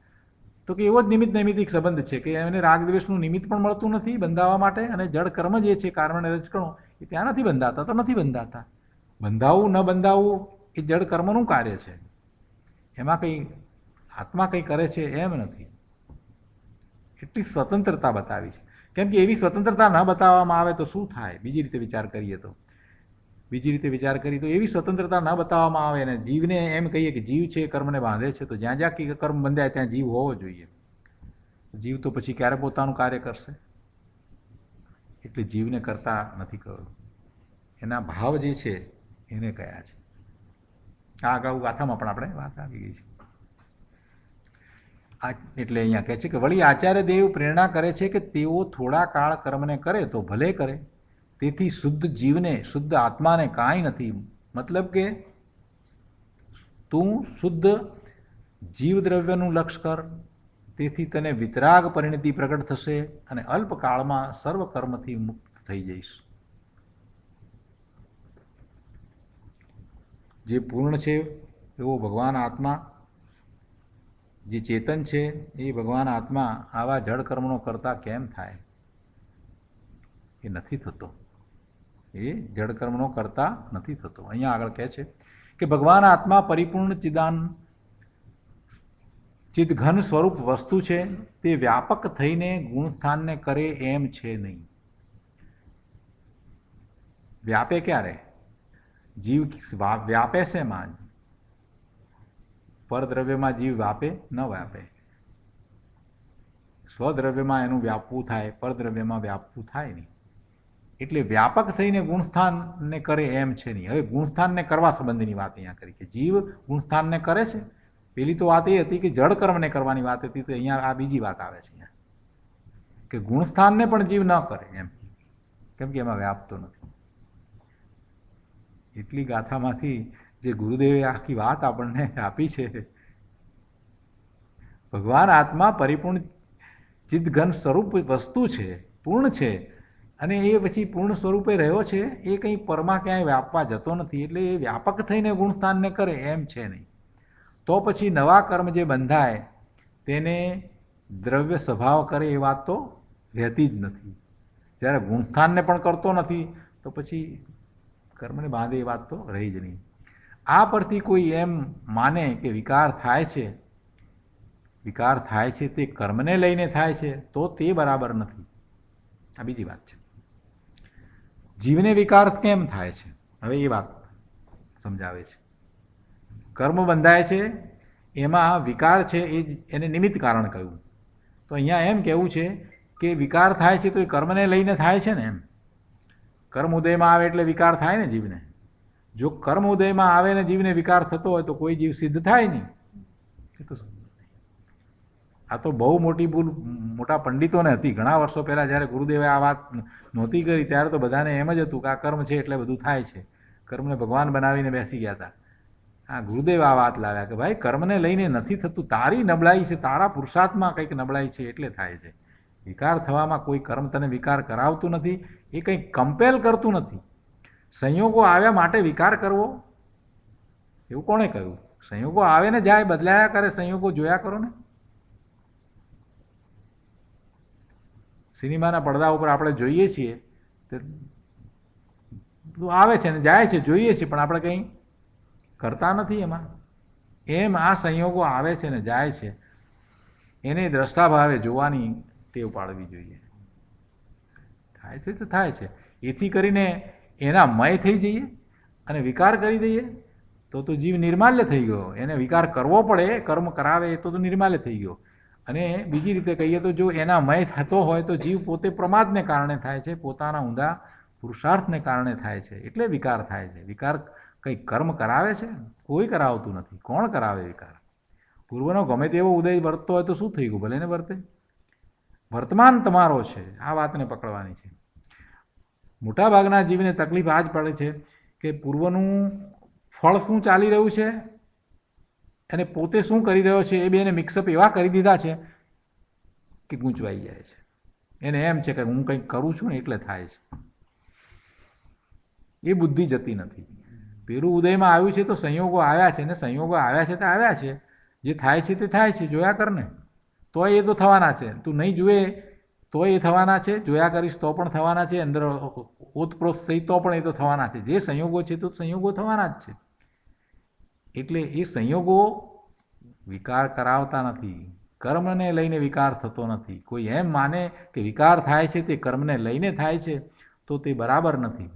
તો કે એવો જ નિમિત્ત નૈમિત્તિક સંબંધ છે કે એને રાગદ્વેષનું નિમિત્ત પણ મળતું નથી બંધાવવા માટે, અને જડ કર્મ જે છે કારણ રજકણો એ ત્યાં નથી બંધાતા, તો નથી બંધાતા. બંધાવવું ન બંધાવવું એ જડ કર્મનું કાર્ય છે, એમાં કંઈ આત્મા કંઈ કરે છે એમ નથી. એટલી સ્વતંત્રતા બતાવી છે. કેમ કે એવી સ્વતંત્રતા ન બતાવવામાં આવે તો શું થાય? બીજી રીતે વિચાર કરીએ તો એવી સ્વતંત્રતા ન બતાવવામાં આવે અને જીવને એમ કહીએ કે જીવ છે કર્મને બાંધે છે, તો જ્યાં જ્યાં કર્મ બંધાય ત્યાં જીવ હોવો જોઈએ. જીવ તો પછી ક્યારે પોતાનું કાર્ય કરશે? એટલે જીવને કરતા નથી કહ્યું, એના ભાવ જે છે એને કયા છે. આ અગાઉ ગાથામાં પણ આપણે વાત આવી ગઈ છે. એટલે અહીંયા કહે છે કે વળી આચાર્ય દેવ પ્રેરણા કરે છે કે તેઓ થોડા કાળ કર્મને કરે તો ભલે કરે, તેથી શુદ્ધ જીવને શુદ્ધ આત્માને કાંઈ નથી. મતલબ કે તું શુદ્ધ જીવદ્રવ્યનું લક્ષ્ય કર, તેથી તને વિતરાગ પરિણતિ પ્રગટ થશે અને અલ્પકાળમાં સર્વ કર્મથી મુક્ત થઈ જઈશ. જે પૂર્ણ છે એવો ભગવાન આત્મા, જે ચેતન છે એ ભગવાન આત્મા આવા જડ કર્મનો કરતા કેમ થાય? એ નથી થતો, એ જડ કર્મનો કરતા નથી થતો. અહીંયા આગળ કહે છે કે ભગવાન આત્મા પરિપૂર્ણ ચિદઘન સ્વરૂપ વસ્તુ છે, તે વ્યાપક થઈને ગુણસ્થાનને કરે એમ છે નહીં. વ્યાપે ક્યારે? જીવ વ્યાપે શેમાં? પરદ્રવ્યમાં જીવ વ્યાપે ન વ્યાપે? સ્વદ્રવ્યમાં એનું વ્યાપવું થાય, પરદ્રવ્યમાં વ્યાપવું થાય નહીં. એટલે વ્યાપક થઈને ગુણસ્થાનને કરે એમ છે નહીં. હવે ગુણસ્થાનને કરવા સંબંધીની વાત અહીંયા કરી કે જીવ ગુણસ્થાનને કરે છે. પેલી તો વાત એ હતી કે જડ કર્મને કરવાની વાત હતી, તો અહીંયા આ બીજી વાત આવે છે અહીંયા કે ગુણસ્થાનને પણ જીવ ન કરે એમ, કેમ કે એમાં વ્યાપતો નથી. એટલી ગાથામાંથી જે ગુરુદેવે આખી વાત આપણને આપી છે, ભગવાન આત્મા પરિપૂર્ણ ચિદઘન સ્વરૂપ વસ્તુ છે, પૂર્ણ છે, અને એ પછી પૂર્ણ સ્વરૂપે રહ્યો છે, એ કંઈ પરમાં ક્યાંય વ્યાપવા જતો નથી. એટલે એ વ્યાપક થઈને ગુણસ્થાનને કરે એમ છે નહીં. તો પછી નવા કર્મ જે બંધાય તેને દ્રવ્ય સ્વભાવ કરે એ વાત તો રહેતી જ નથી. જ્યારે ગુણસ્થાનને પણ કરતો નથી તો પછી કર્મને બાંધે એ વાત તો રહી જ નહીં. આ પરથી કોઈ એમ માને કે વિકાર થાય છે તે કર્મને લઈને થાય છે, તો તે બરાબર નથી. આ બીજી વાત છે. જીવને વિકાર કેમ થાય છે? હવે એ વાત સમજાવે છે. કર્મ બંધાય છે એમાં વિકાર છે, એને નિમિત્ત કારણ કહ્યું. તો અહીંયા એમ કહેવું છે કે વિકાર થાય છે તો એ કર્મને લઈને થાય છે ને. એમ કર્મ ઉદયમાં આવે એટલે વિકાર થાય ને જીવને. જો કર્મ ઉદયમાં આવે ને જીવને વિકાર થતો હોય તો કોઈ જીવ સિદ્ધ થાય નહીં. આ તો બહુ મોટી ભૂલ મોટા પંડિતોને હતી. ઘણા વર્ષો પહેલાં જ્યારે ગુરુદેવે આ વાત નહોતી કરી ત્યારે તો બધાને એમ જ હતું કે આ કર્મ છે એટલે બધું થાય છે. કર્મને ભગવાન બનાવીને બેસી ગયા હતા. આ ગુરુદેવ આ વાત લાવ્યા કે ભાઈ કર્મને લઈને નથી થતું, તારી નબળાઈ છે, તારા પુરુષાર્થમાં કંઈક નબળાઈ છે એટલે થાય છે. વિકાર થવામાં કોઈ કર્મ તને વિકાર કરાવતું નથી, એ કંઈક કમ્પેલ કરતું નથી. સંયોગો આવ્યા માટે વિકાર કરવો એવું કોણે કહ્યું? સંયોગો આવે ને જાય, બદલાયા કરે, સંયોગો જોયા કરો ને. સિનેમાના પડદા ઉપર આપણે જોઈએ છીએ તો આવે છે ને જાય છે, જોઈએ છીએ, પણ આપણે કંઈ કરતા નથી એમાં. એમ આ સંયોગો આવે છે ને જાય છે, એને દ્રષ્ટાભાવે જોવાની ટેવ પાડવી જોઈએ. થાય છે તો થાય છે, એથી કરીને એના મય થઈ જઈએ અને વિકાર કરી દઈએ તો જીવ નિર્માલ્ય થઈ ગયો. એને વિકાર કરવો પડે, કર્મ કરાવે તો નિર્માલ્ય થઈ ગયો. અને બીજી રીતે કહીએ તો જો એના મય થતો હોય તો જીવ પોતે પ્રમાદને કારણે થાય છે, પોતાના ઊંધા પુરુષાર્થને કારણે થાય છે, એટલે વિકાર થાય છે. વિકાર કંઈ કર્મ કરાવે છે? કોઈ કરાવતું નથી. કોણ કરાવે વિકાર? પૂર્વનો ગમે તેવો ઉદય વર્તતો હોય તો શું થઈ ગયું, ભલે ને વર્તે. વર્તમાન તમારો છે, આ વાતને પકડવાની છે. મોટાભાગના જીવને તકલીફ આ જ પડે છે કે પૂર્વનું ફળ શું ચાલી રહ્યું છે અને પોતે શું કરી રહ્યો છે એ બેને મિક્સઅપ એવા કરી દીધા છે કે ગૂંચવાઈ જાય છે. એને એમ છે કે હું કંઈક કરું છું ને એટલે થાય છે. એ બુદ્ધિ જતી નથી. પેલું ઉદયમાં આવ્યું છે તો સંયોગો આવ્યા છે ને સંયોગો આવ્યા છે તો આવ્યા છે. જે થાય છે તે થાય છે, જોયા કર ને. તોય એ તો થવાના છે. તું નહીં જુએ તોય એ થવાના છે, જોયા કરીશ તો પણ થવાના છે, અંદર ઓતપ્રોત થઈ તો પણ એ તો થવાના છે. જે સંયોગો છે તો સંયોગો થવાના જ છે. એટલે એ સંયોગો વિકાર કરાવતા નથી. કર્મને લઈને વિકાર થતો નથી. કોઈ એમ માને કે વિકાર થાય છે તે કર્મને લઈને થાય છે તો તે બરાબર નથી.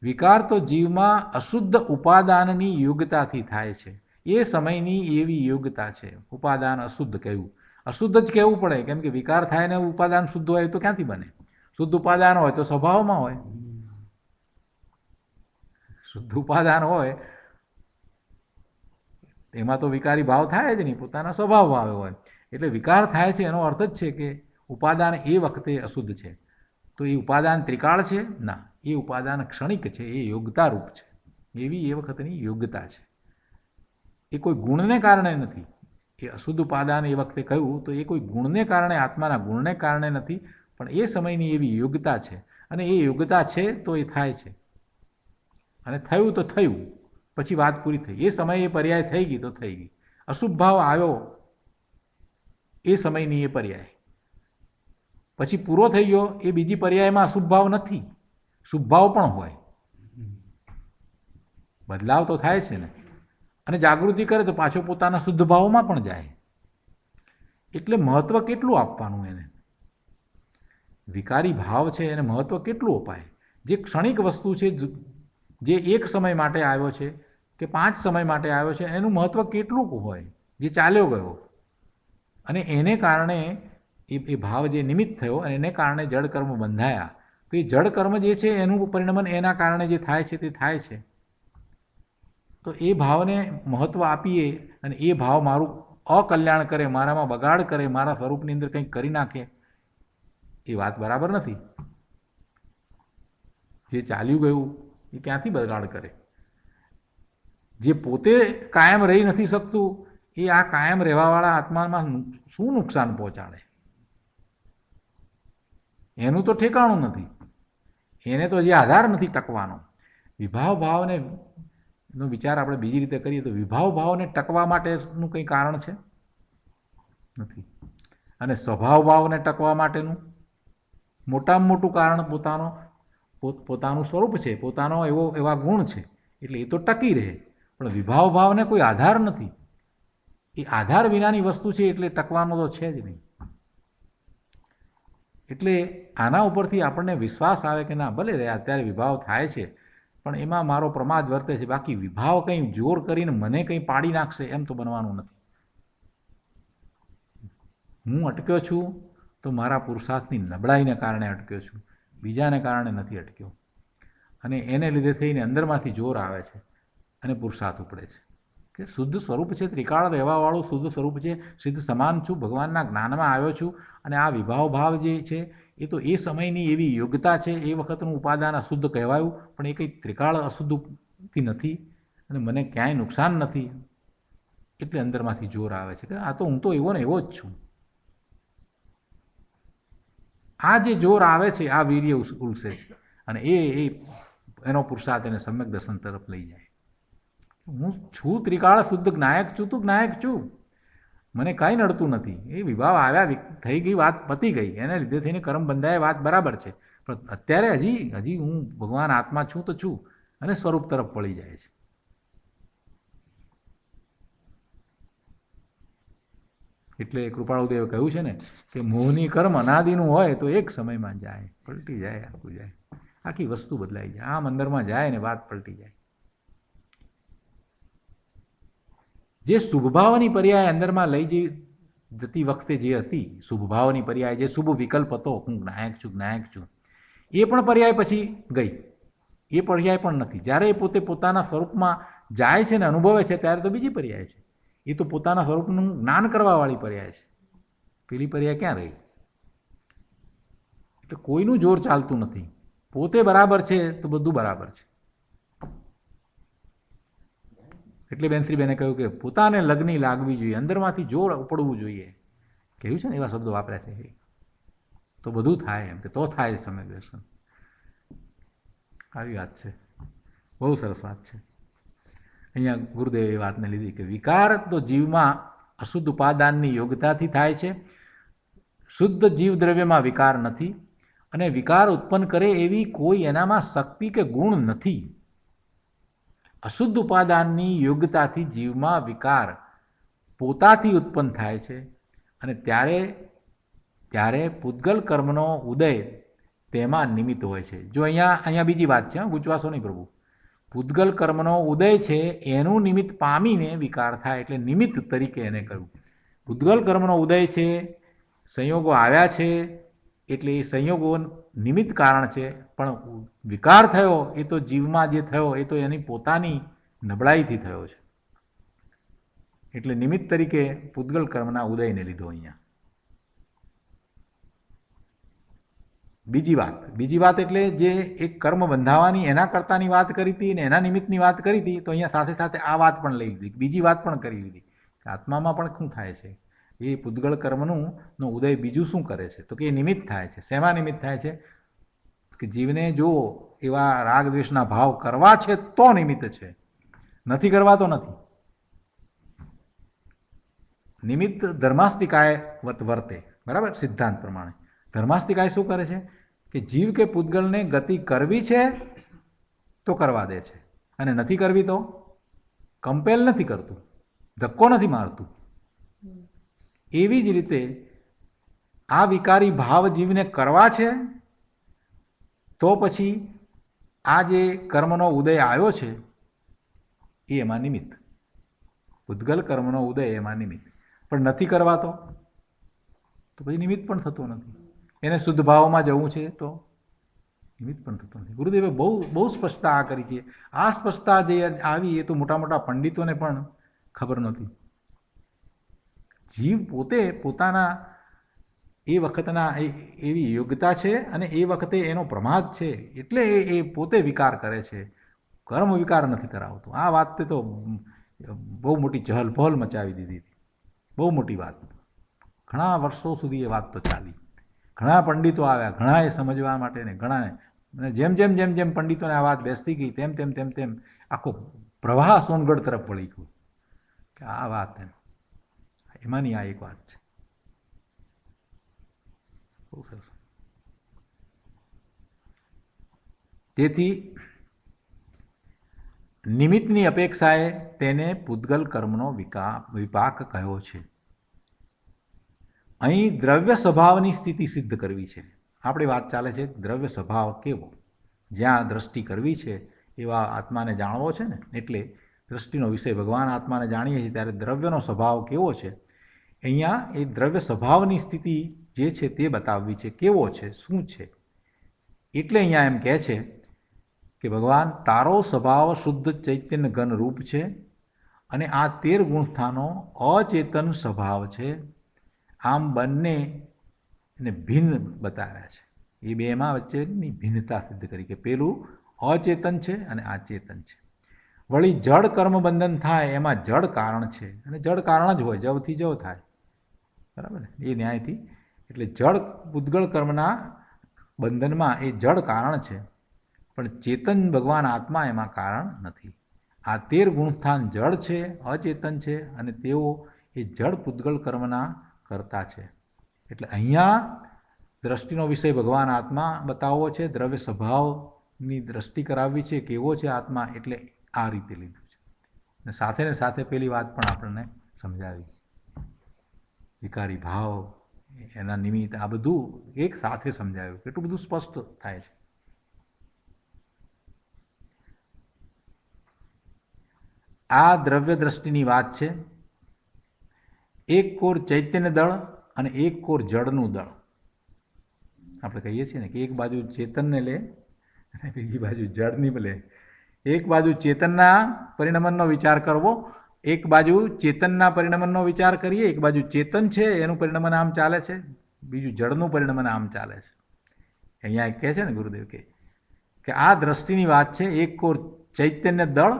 વિકાર તો જીવમાં અશુદ્ધ ઉપાદાનની યોગ્યતાથી થાય છે. એ સમયની એવી યોગ્યતા છે. ઉપાદાન અશુદ્ધ કહેવું, અશુદ્ધ જ કહેવું પડે, કેમ કે વિકાર થાય ને ઉપાદાન શુદ્ધ હોય તો ક્યાંથી બને? શુદ્ધ ઉપાદાન હોય તો સ્વભાવમાં હોય. શુદ્ધ ઉપાદાન હોય એમાં તો વિકારી ભાવ થાય જ નહીં, પોતાના સ્વભાવ ભાવે હોય. એટલે વિકાર થાય છે એનો અર્થ જ છે કે ઉપાદાન એ વખતે અશુદ્ધ છે. તો એ ઉપાદાન ત્રિકાળ છે? ના, એ ઉપાદાન ક્ષણિક છે, એ યોગ્યતારૂપ છે. એવી એ વખતની યોગ્યતા છે. એ કોઈ ગુણને કારણે નથી. એ અશુદ્ધ ઉપાદાન એ વખતે કહ્યું તો એ કોઈ ગુણને કારણે, આત્માના ગુણને કારણે નથી, પણ એ સમયની એવી યોગ્યતા છે. અને એ યોગ્યતા છે તો એ થાય છે. અને થયું તો થયું, પછી વાત પૂરી થઈ. એ સમયે એ પર્યાય થઈ ગઈ તો થઈ ગઈ. અશુભ ભાવ આવ્યો એ સમયની એ પર્યાય, પછી પૂરો થઈ ગયો. એ બીજી પર્યાયમાં અશુભ ભાવ નથી, શુભ ભાવ પણ હોય. બદલાવ તો થાય છે ને. અને જાગૃતિ કરે તો પાછો પોતાના શુદ્ધ ભાવમાં પણ જાય. એટલે મહત્ત્વ કેટલું આપવાનું એને? વિકારી ભાવ છે એને મહત્ત્વ કેટલું અપાય? જે ક્ષણિક વસ્તુ છે, જે એક સમય માટે આવ્યો છે કે 5 સમય માટે આવ્યો છે, એનું મહત્ત્વ કેટલું હોય? જે ચાલ્યો ગયો અને એને કારણે એ ભાવ જે નિમિત્ત થયો અને એને કારણે જડકર્મ બંધાયા, તો એ જડકર્મ જે છે એનું પરિણમન એના કારણે જે થાય છે તે થાય છે. તો એ ભાવને મહત્ત્વ આપીએ અને એ ભાવ મારું અકલ્યાણ કરે, મારામાં બગાડ કરે, મારા સ્વરૂપની અંદર કંઈક કરી નાખે, એ વાત બરાબર નથી. જે ચાલ્યું ગયું એ ક્યાંથી બગાડ કરે? જે પોતે કાયમ રહી નથી શકતું એ આ કાયમ રહેવાવાળા આત્મામાં શું નુકસાન પહોંચાડે? એનું તો ઠેકાણું નથી. એને તો જે આધાર નથી ટકવાનો. વિભાવ ભાવને નો વિચાર આપણે બીજી રીતે કરીએ તો વિભાવ ભાવને ટકવા માટેનું કંઈ કારણ છે? નથી. અને સ્વભાવ ભાવને ટકવા માટેનું મોટામાં મોટું કારણ પોતાનું સ્વરૂપ છે, પોતાનો એવા ગુણ છે. એટલે એ તો ટકી રહે. પણ વિભાવ ભાવને કોઈ આધાર નથી. એ આધાર વિનાની વસ્તુ છે, એટલે ટકવાનો તો છે જ નહીં. એટલે આના ઉપરથી આપણને વિશ્વાસ આવે કે ના, ભલે રે અત્યારે વિભાવ થાય છે પણ એમાં મારો પ્રમાદ વર્તે છે. બાકી વિભાવ કંઈ જોર કરીને મને કંઈ પાડી નાખશે એમ તો બનવાનું નથી. હું અટક્યો છું તો મારા પુરુષાર્થની નબળાઈને કારણે અટક્યો છું, બીજાને કારણે નથી અટક્યો. અને એને લીધે થઈને અંદરમાંથી જોર આવે છે અને પુરુષાર્થ ઉપડે છે કે શુદ્ધ સ્વરૂપ છે, ત્રિકાળ રહેવાવાળું શુદ્ધ સ્વરૂપ છે, સિદ્ધ સમાન છું, ભગવાનના જ્ઞાનમાં આવ્યો છું. અને આ વિભાવ ભાવ જે છે એ તો એ સમયની એવી યોગ્યતા છે. એ વખતનું ઉપાદાન અશુદ્ધ કહેવાયું, પણ એ કંઈ ત્રિકાળ અશુદ્ધથી નથી અને મને ક્યાંય નુકસાન નથી. એટલે અંદરમાંથી જોર આવે છે કે આ તો હું તો એવો ને એવો જ છું. આ જે જોર આવે છે આ વીર્ય ઉલસે છે અને એનો પુરુષાર્થ એને સમ્યક દર્શન તરફ લઈ જાય. હું છું ત્રિકાળ શુદ્ધ જ્ઞાયક છું, તો જ્ઞાયક છું, મને કાંઈ નડતું નથી. એ વિભાવ આવ્યા, થઈ ગઈ, વાત પતી ગઈ. એને લીધે થઈને કર્મ બંધાય, વાત બરાબર છે. પણ અત્યારે હજી હું ભગવાન આત્મા છું તો છું, અને સ્વરૂપ તરફ વળી જાય છે. એટલે કૃપાળુદેવે કહ્યું છે ને કે મોહની કર્મ અનાદિનું હોય તો એક સમયમાં જાય, પલટી જાય, આખું જાય, આખી વસ્તુ બદલાઈ જાય. આમ અંદરમાં જાય ને વાત પલટી જાય. જે શુભભાવની પર્યાય અંદરમાં લઈ જતી વખતે જે હતી, શુભભાવની પર્યાય, જે શુભ વિકલ્પ હતો, હું જ્ઞાયક છું, જ્ઞાયક છું, એ પણ પર્યાય પછી ગઈ. એ પર્યાય પણ નથી. જ્યારે એ પોતે પોતાના સ્વરૂપમાં જાય છે ને અનુભવે છે ત્યારે તો બીજી પર્યાય છે. એ તો પોતાના સ્વરૂપનું જ્ઞાન કરવાવાળી પર્યાય છે. પેલી પર્યાય ક્યાં રહી? એટલે કોઈનું જોર ચાલતું નથી. પોતે બરાબર છે તો બધું બરાબર છે. એટલે બેનશ્રીબેને કહ્યું કે પોતાને લગ્ની લાગવી જોઈએ, અંદરમાંથી જોર ઉપડવું જોઈએ. કહ્યું છે ને, એવા શબ્દો વાપર્યા છે. તો બધું થાય એમ કે તો થાય સમ્યક દર્શન. આવી વાત છે, બહુ સરસ વાત છે. અહીંયા ગુરુદેવે એ વાતને લીધી કે વિકાર તો જીવમાં અશુદ્ધ ઉપાદાનની યોગ્યતાથી થાય છે. શુદ્ધ જીવ દ્રવ્યમાં વિકાર નથી, અને વિકાર ઉત્પન્ન કરે એવી કોઈ એનામાં શક્તિ કે ગુણ નથી. અશુદ્ધ ઉપાદાનની યોગ્યતાથી જીવમાં વિકાર પોતાથી ઉત્પન્ન થાય છે, અને ત્યારે પૂતગલ કર્મનો ઉદય તેમાં નિમિત્ત હોય છે. જો અહીંયા બીજી વાત છે, ગૂંચવાશો નહીં પ્રભુ. પૂતગલ કર્મનો ઉદય છે એનું નિમિત્ત પામીને વિકાર થાય, એટલે નિમિત્ત તરીકે એને કહ્યું. પૂતગલ કર્મનો ઉદય છે, સંયોગો આવ્યા છે, એટલે એ સંયોગો નિમિત્ત કારણ છે. પણ વિકાર થયો એ તો જીવમાં જે થયો એ તો એની પોતાની નબળાઈથી થયો છે. એટલે નિમિત્ત તરીકે પૂતગલ કર્મના ઉદયને લીધો. અહીંયા બીજી વાત એટલે જે એક કર્મ બંધાવાની એના કરતાની વાત કરી હતી ને એના નિમિત્તની વાત કરી હતી, તો અહીંયા સાથે સાથે આ વાત પણ લઈ લીધી, બીજી વાત પણ કરી લીધી કે આત્મામાં પણ શું થાય છે. એ પૂતગલ કર્મનો ઉદય બીજું શું કરે છે, તો કે એ નિમિત્ત થાય છે. શેમાં નિમિત્ત થાય છે? કે જીવને જો એવા રાગ દ્વેષના ભાવ કરવા છે તો નિમિત્ત છે, નથી કરવા તો નથી. નિમિત્ત ધર્માસ્તિકાય વર્તે, બરાબર? સિદ્ધાંત પ્રમાણે ધર્માસ્તિકાય શું કરે છે કે જીવ કે પૂતગલને ગતિ કરવી છે તો કરવા દે છે, અને નથી કરવી તો કમ્પેલ નથી કરતું, ધક્કો નથી મારતું. એવી જ રીતે આ વિકારી ભાવ જીવને કરવા છે તો પછી આ જે કર્મનો ઉદય આવ્યો છે એ એમાં નિમિત્ત. પૂતગલ કર્મનો ઉદય એમાં નિમિત્ત. પણ નથી કરવા તો પછી નિમિત્ત પણ થતો નથી. એને શુદ્ધ ભાવમાં જવું છે તો નિમિત્ત પણ થતો નથી. ગુરુદેવે બહુ સ્પષ્ટતા આ કરી છે. આ સ્પષ્ટતા જે આવી એ તો મોટા પંડિતોને પણ ખબર નહોતી. જીવ પોતે પોતાના એ વખતના એવી યોગ્યતા છે, અને એ વખતે એનો પ્રમાદ છે, એટલે એ પોતે વિકાર કરે છે, કર્મ વિકાર નથી કરાવતો. આ વાત તો બહુ મોટી ચહલપહલ મચાવી દીધી હતી, બહુ મોટી વાત. ઘણા વર્ષો સુધી એ વાત તો ચાલી. ઘણા પંડિતો આવ્યા, ઘણા એ સમજવા માટે ને ઘણાને, અને જેમ પંડિતોને આ વાત બેસતી ગઈ તેમ આખો પ્રવાહ સોનગઢ તરફ વળી ગયો કે આ વાત એમાંની આ એક વાત છે. બહુ સરસ. તેથી નિમિત્તની અપેક્ષાએ તેને પૂતગલ કર્મનો વિપાક કહ્યો છે. અહીં દ્રવ્ય સ્વભાવની સ્થિતિ સિદ્ધ કરવી છે. આપણી વાત ચાલે છે દ્રવ્ય સ્વભાવ કેવો, જ્યાં દ્રષ્ટિ કરવી છે એવા આત્માને જાણવો છે ને, એટલે દ્રષ્ટિનો વિષય ભગવાન આત્માને જાણીએ છીએ ત્યારે દ્રવ્યનો સ્વભાવ કેવો છે. અહીંયા એ દ્રવ્ય સ્વભાવની સ્થિતિ જે છે તે બતાવવી છે, કેવો છે, શું છે. એટલે અહીંયા એમ કહે છે કે ભગવાન તારો સ્વભાવ શુદ્ધ ચૈતન્ય ઘન રૂપ છે, અને આ 13 ગુણસ્થાનો અચેતન સ્વભાવ છે. આમ બંનેને ભિન્ન બતાવ્યા છે. એ બેમાં વચ્ચેની ભિન્નતા સિદ્ધ કરી કે પેલું અચેતન છે અને આ ચેતન છે. વળી જડ કર્મ બંધન થાય એમાં જડ કારણ છે, અને જડ કારણ જ હોય, જવથી જવ થાય, બરાબર ને, એ ન્યાયથી. એટલે જડ પૂતગલ કર્મના બંધનમાં એ જડ કારણ છે, પણ ચેતન ભગવાન આત્મા એમાં કારણ નથી. આ 13 ગુણસ્થાન જડ છે, અચેતન છે, અને તેઓ એ જડ પૂતગલ કર્મના કરતા છે. એટલે અહીંયા દ્રષ્ટિનો વિષય ભગવાન આત્મા બતાવવો છે, દ્રવ્ય સ્વભાવની દ્રષ્ટિ કરાવવી છે, કેવો છે આત્મા, એટલે આ રીતે લીધું છે. અને સાથે ને સાથે પેલી વાત પણ આપણને સમજાવી, વિકારી ભાવ, એના નિમિત્ત, આ બધું એક સાથે સમજાવ્યું. કેટલું બધું સ્પષ્ટ થાય છે. આ દ્રવ્ય દ્રષ્ટિની વાત છે. એક કોર ચૈતન્ય દળ અને એક કોર જળનું દળ. આપણે કહીએ છીએ ને કે એક બાજુ ચેતનને લે અને બીજી બાજુ જળની લે. એક બાજુ ચેતનના પરિણમનનો વિચાર કરવો એક બાજુ ચેતનના પરિણમનનો વિચાર કરીએ, એક બાજુ ચેતન છે એનું પરિણમન આમ ચાલે છે, બીજું જળનું પરિણમન આમ ચાલે છે. અહીંયા કહે છે ને ગુરુદેવ કે આ દ્રષ્ટિની વાત છે, એક કોર ચૈતન્ય દળ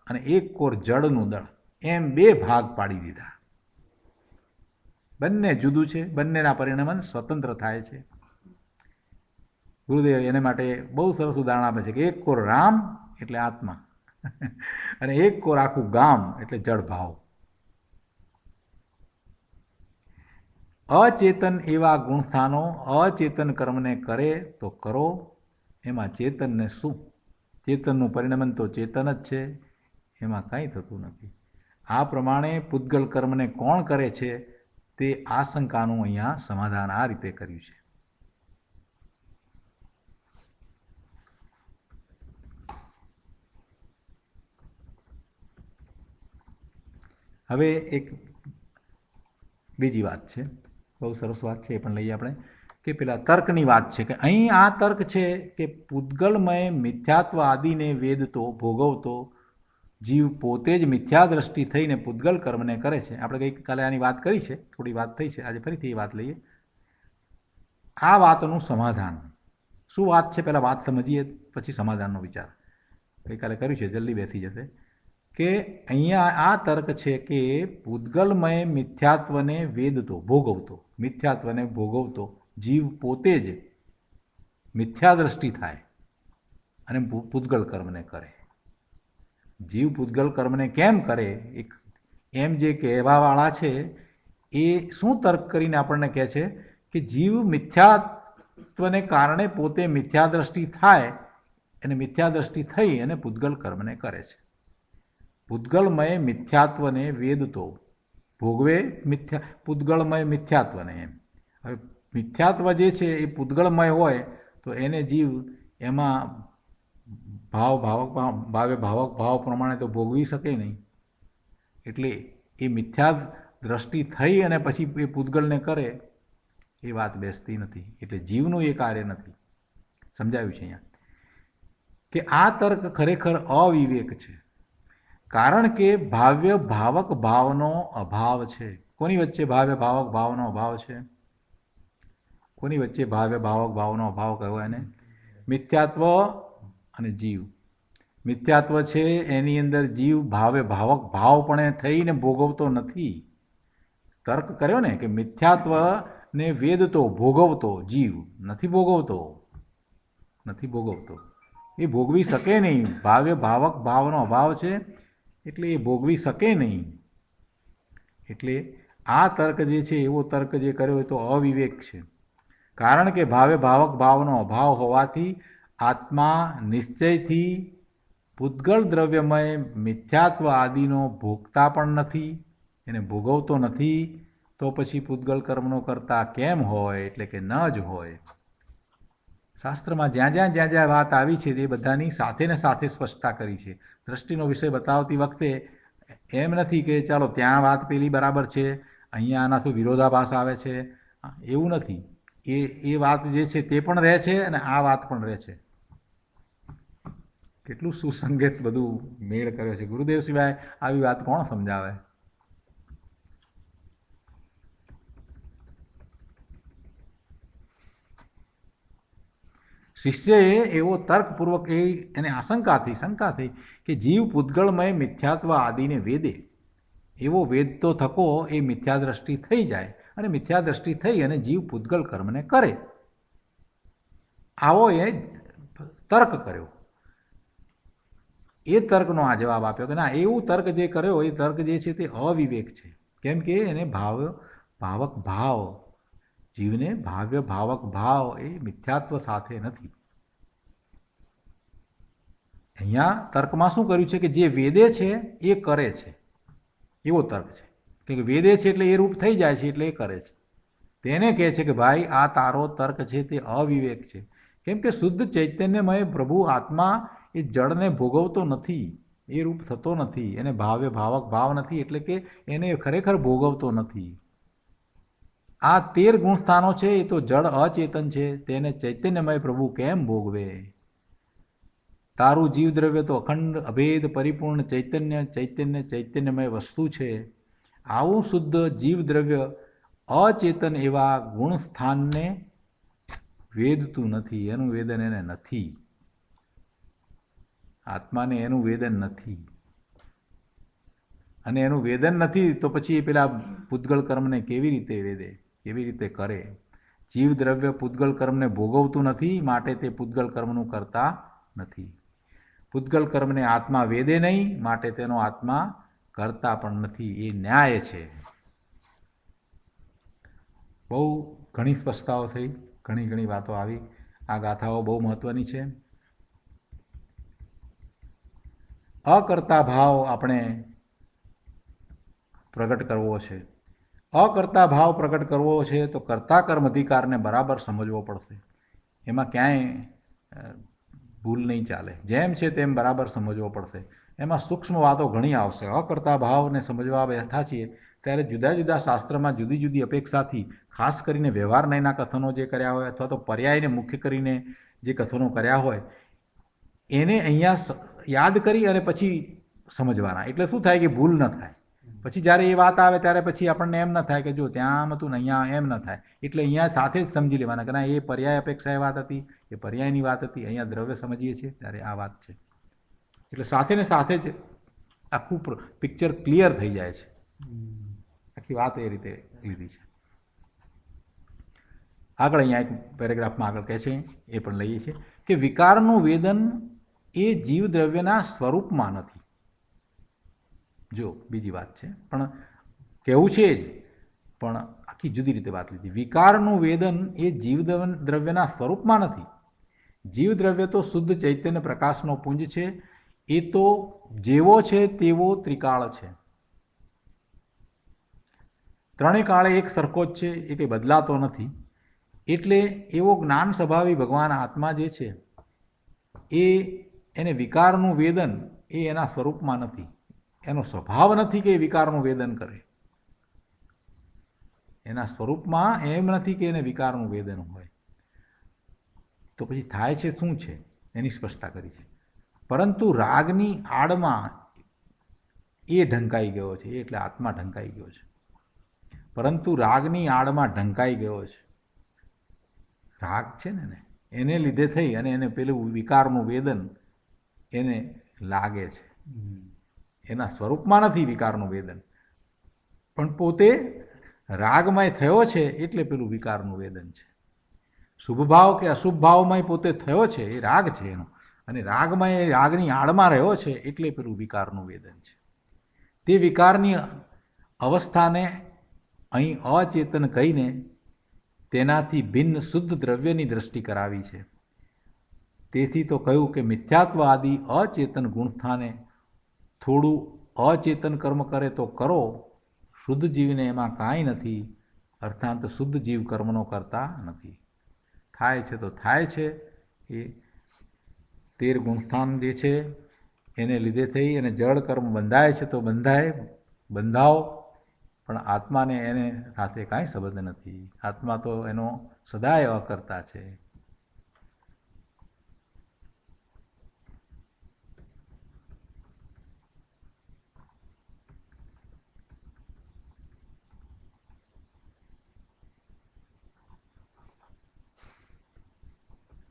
અને એક કોર જળનું દળ, એમ બે ભાગ પાડી દીધા. બંને જુદું છે, બંનેના પરિણમન સ્વતંત્ર થાય છે. ગુરુદેવ એને માટે બહુ સરસ ઉદાહરણ આપે છે કે એક કોર રામ એટલે આત્મા અને એક કોર આખું ગામ એટલે જળભાવ. અચેતન એવા ગુણસ્થાનો અચેતન કર્મને કરે તો કરો, એમાં ચેતનને શું? ચેતનનું પરિણમન તો ચેતન જ છે, એમાં કંઈ થતું નથી. આ પ્રમાણે પૂતગલ કર્મને કોણ કરે છે તે આશંકાનું અહીંયા સમાધાન આ રીતે કર્યું છે. હવે એક બીજી વાત છે, બહુ સરસ વાત છે, એ પણ લઈએ આપણે, કે પેલા તર્કની વાત છે કે અહીં આ તર્ક છે કે પૂતગલમય મિથ્યાત્વ આદિને વેદતો ભોગવતો જીવ પોતે જ મિથ્યા દ્રષ્ટિ થઈને પૂતગલ કર્મને કરે છે. આપણે ગઈકાલે આની વાત કરી છે, થોડી વાત થઈ છે, આજે ફરીથી એ વાત લઈએ. આ વાતનું સમાધાન શું વાત છે, પહેલાં વાત સમજીએ પછી સમાધાનનો વિચાર. ગઈકાલે કર્યું છે, જલ્દી બેસી જશે. કે અહીંયા આ તર્ક છે કે પૂતગલમય મિથ્યાત્વને વેદતો ભોગવતો, મિથ્યાત્વને ભોગવતો જીવ પોતે જ મિથ્યા દ્રષ્ટિ થાય અને પૂતગલ કર્મને કરે. જીવ પૂતગલ કર્મને કેમ કરે એમ જે કહેવાવાળા છે એ શું તર્ક કરીને આપણને કહે છે કે જીવ મિથ્યાત્વને કારણે પોતે મિથ્યા દ્રષ્ટિ થાય અને મિથ્યા દ્રષ્ટિ થઈ અને પૂતગલ કર્મને કરે છે. પૂતગલમય મિથ્યાત્વને વેદતો ભોગવે પૂતગલમય મિથ્યાત્વને. એમ હવે મિથ્યાત્વ જે છે એ પૂતગલમય હોય તો એને જીવ એમાં ભાવ પ્રમાણે તો ભોગવી શકે નહીં. એટલે એ મિથ્યા દ્રષ્ટિ થઈ અને પછી એ પૂતગલને કરે એ વાત બેસતી નથી. એટલે જીવનું એ કાર્ય નથી. સમજાયું છે અહીંયા કે આ તર્ક ખરેખર અવિવેક છે, કારણ કે ભાવ્ય ભાવક ભાવનો અભાવ છે. કોની વચ્ચે ભાવ્ય ભાવક ભાવનો અભાવ છે? કોની વચ્ચે ભાવ્ય ભાવક ભાવનો અભાવ કહેવો એને? મિથ્યાત્વ અને જીવ. મિથ્યાત્વ છે એની અંદર જીવ ભાવ્ય ભાવક ભાવપણે થઈને ભોગવતો નથી. તર્ક કર્યો ને કે મિથ્યાત્વને વેદતો ભોગવતો જીવ નથી ભોગવતો. એ ભોગવી શકે નહીં. ભાવ્ય ભાવક ભાવનો અભાવ છે એટલે એ ભોગવી શકે નહીં. એટલે આ તર્ક જે છે એવો તર્ક જે કર્યો એ તો અવિવેક છે, કારણ કે ભાવ્ય ભાવક ભાવનો અભાવ હોવાથી આત્મા નિશ્ચયથી પૂતગલ દ્રવ્યમય મિથ્યાત્વ આદિનો ભોગતા પણ નથી, એને ભોગવતો નથી. તો પછી પૂતગલ કર્મનો કરતા કેમ હોય? એટલે કે ન જ હોય. શાસ્ત્રમાં જ્યાં જ્યાં વાત આવી છે તે બધાની સાથે ને સાથે સ્પષ્ટતા કરી છે. દ્રષ્ટિનો વિષય બતાવતી વખતે એમ નથી કે ચાલો ત્યાં વાત પેલી બરાબર છે, અહીંયા આનાથી વિરોધાભાસ આવે છે, એવું નથી. એ વાત જે છે તે પણ રહે છે અને આ વાત પણ રહે છે. કેટલું સુસંગત બધું મેળ કર્યો છે. ગુરુદેવ સિવાય આવી વાત કોણ સમજાવે? શિષ્યએ એવો તર્કપૂર્વક એને શંકા થઈ કે જીવ પૂતગલમય મિથ્યાત્વ આદિને વેદે, એવો વેદ તો થકો એ મિથ્યા દ્રષ્ટિ થઈ જાય અને મિથ્યા દ્રષ્ટિ થઈ અને જીવ પૂતગલ કર્મને કરે. આવો એ તર્ક કર્યો. એ તર્કનો આ જવાબ આપ્યો કે ના, એવું તર્ક જે કર્યો એ તર્ક જે છે તે અવિવેક છે. કેમ કે એને ભાવક ભાવ, જીવને ભાવ્ય ભાવક ભાવ એ મિથ્યાત્વ સાથે નથી. અહીંયા તર્કમાં શું કર્યું છે કે જે વેદે છે એ કરે છે, એવો તર્ક છે. કે વેદે છે એટલે એ રૂપ થઈ જાય છે એટલે એ કરે છે. તેને કહે છે કે ભાઈ આ તારો તર્ક છે તે અવિવેક છે. કેમ કે શુદ્ધ ચૈતન્યમય પ્રભુ આત્મા એ જળને ભોગવતો નથી, એ રૂપ થતો નથી, એને ભાવ્ય ભાવક ભાવ નથી, એટલે કે એને ખરેખર ભોગવતો નથી. આ 13 ગુણસ્થાનો છે એ તો જળ અચેતન છે, તેને ચૈતન્યમય પ્રભુ કેમ ભોગવે? તારું જીવદ્રવ્ય તો અખંડ અભેદ પરિપૂર્ણ ચૈતન્યમય વસ્તુ છે. આવું શુદ્ધ જીવદ્રવ્ય અચેતન એવા ગુણ સ્થાનને વેદતું નથી, એનું વેદન એને નથી. આત્માને એનું વેદન નથી, અને એનું વેદન નથી તો પછી એ પેલા પૂતગળ કર્મને કેવી રીતે વેદે, કેવી રીતે કરે? જીવદ્રવ્ય પૂતગળ કર્મને ભોગવતું નથી, માટે તે પૂતગળ કર્મનું કરતા નથી. પૂતગલ કર્મને આત્મા વેદે નહીં, માટે તેનો આત્મા કરતા પણ નથી. એ ન્યાય છે. બહુ ઘણી સ્પષ્ટતાઓ થઈ, ઘણી વાતો આવી. આ ગાથાઓ બહુ મહત્વની છે. અકર્તા ભાવ આપણે પ્રગટ કરવો છે. અકર્તા ભાવ પ્રગટ કરવો છે તો કર્તા કર્મ અધિકારને બરાબર સમજવો પડશે. એમાં ક્યાંય ભૂલ નહીં ચાલે. જેમ છે તેમ બરાબર સમજવો પડશે. એમાં સૂક્ષ્મ વાતો ઘણી આવશે. અકર્તા ભાવને સમજવા બેઠા છીએ ત્યારે જુદા જુદા શાસ્ત્રમાં જુદી જુદી અપેક્ષાથી, ખાસ કરીને વ્યવહાર નયના કથનો જે કર્યા હોય અથવા તો પર્યાયને મુખ્ય કરીને જે કથનો કર્યા હોય એને અહીંયા યાદ કરી અને પછી સમજવાના. એટલે શું થાય કે ભૂલ ન થાય. પછી જ્યારે એ વાત આવે ત્યારે પછી આપણને એમ ન થાય કે જો ત્યાં આમ હતું ને અહીંયા એમ ન થાય. એટલે અહીંયા સાથે જ સમજી લેવાના કે ના, એ પર્યાય અપેક્ષા એ વાત હતી, એ પર્યાયની વાત હતી, અહીંયા દ્રવ્ય સમજીએ છીએ ત્યારે આ વાત છે. એટલે સાથે ને સાથે જ આખું પિક્ચર ક્લિયર થઈ જાય છે. આખી વાત એ રીતે લીધી છે. આગળ અહીંયા એક પેરેગ્રાફમાં આગળ કહે છે, એ પણ લઈએ છીએ કે વિકારનું વેદન એ જીવદ્રવ્યના સ્વરૂપમાં નથી. જો બીજી વાત છે, પણ કહેવું છે જ, પણ આખી જુદી રીતે વાત લીધી. વિકારનું વેદન એ જીવદ્રવ્યના સ્વરૂપમાં નથી. જીવદ્રવ્ય તો શુદ્ધ ચૈતન્ય પ્રકાશનો પુંજ છે. એ તો જેવો છે તેવો ત્રિકાળ છે. ત્રણેય કાળે એક સરખો જ છે, એ કંઈ બદલાતો નથી. એટલે એવો જ્ઞાન સ્વભાવી ભગવાન આત્મા જે છે એને વિકારનું વેદન એ એના સ્વરૂપમાં નથી. એનો સ્વભાવ નથી કે એ વિકારનું વેદન કરે. એના સ્વરૂપમાં એમ નથી કે એને વિકારનું વેદન હોય. તો પછી થાય છે શું છે એની સ્પષ્ટતા કરી છે. પરંતુ રાગની આડમાં એ ઢંકાઈ ગયો છે, એટલે આત્મા ઢંકાઈ ગયો છે. પરંતુ રાગની આડમાં ઢંકાઈ ગયો છે. રાગ છે ને એને લીધે થઈ અને એને પેલું વિકારનું વેદન એને લાગે છે. એના સ્વરૂપમાં નથી વિકારનું વેદન, પણ પોતે રાગમય થયો છે એટલે પેલું વિકારનું વેદન છે. શુભ ભાવ કે અશુભ ભાવમય પોતે થયો છે, એ રાગ છે એનો, અને રાગમય રાગની આડમાં રહ્યો છે એટલે પેલું વિકારનું વેદન છે. તે વિકારની અવસ્થાને અહીં અચેતન કહીને તેનાથી ભિન્ન શુદ્ધ દ્રવ્યની દ્રષ્ટિ કરાવી છે. તેથી તો કહ્યું કે મિથ્યાત્વ આદિ અચેતન ગુણસ્થાને થોડું અચેતન કર્મ કરે તો કરો, શુદ્ધ જીવને એમાં કાંઈ નથી. અર્થાંત શુદ્ધ જીવ કર્મનો કરતા નથી. થાય છે તો થાય છે. એ 13 ગુણસ્થાન જે છે એને લીધે થઈ અને જળ કર્મ બંધાય છે તો બંધાવો, પણ આત્માને એને સાથે કાંઈ સંબંધ નથી. આત્મા તો એનો સદાય અકર્તા છે.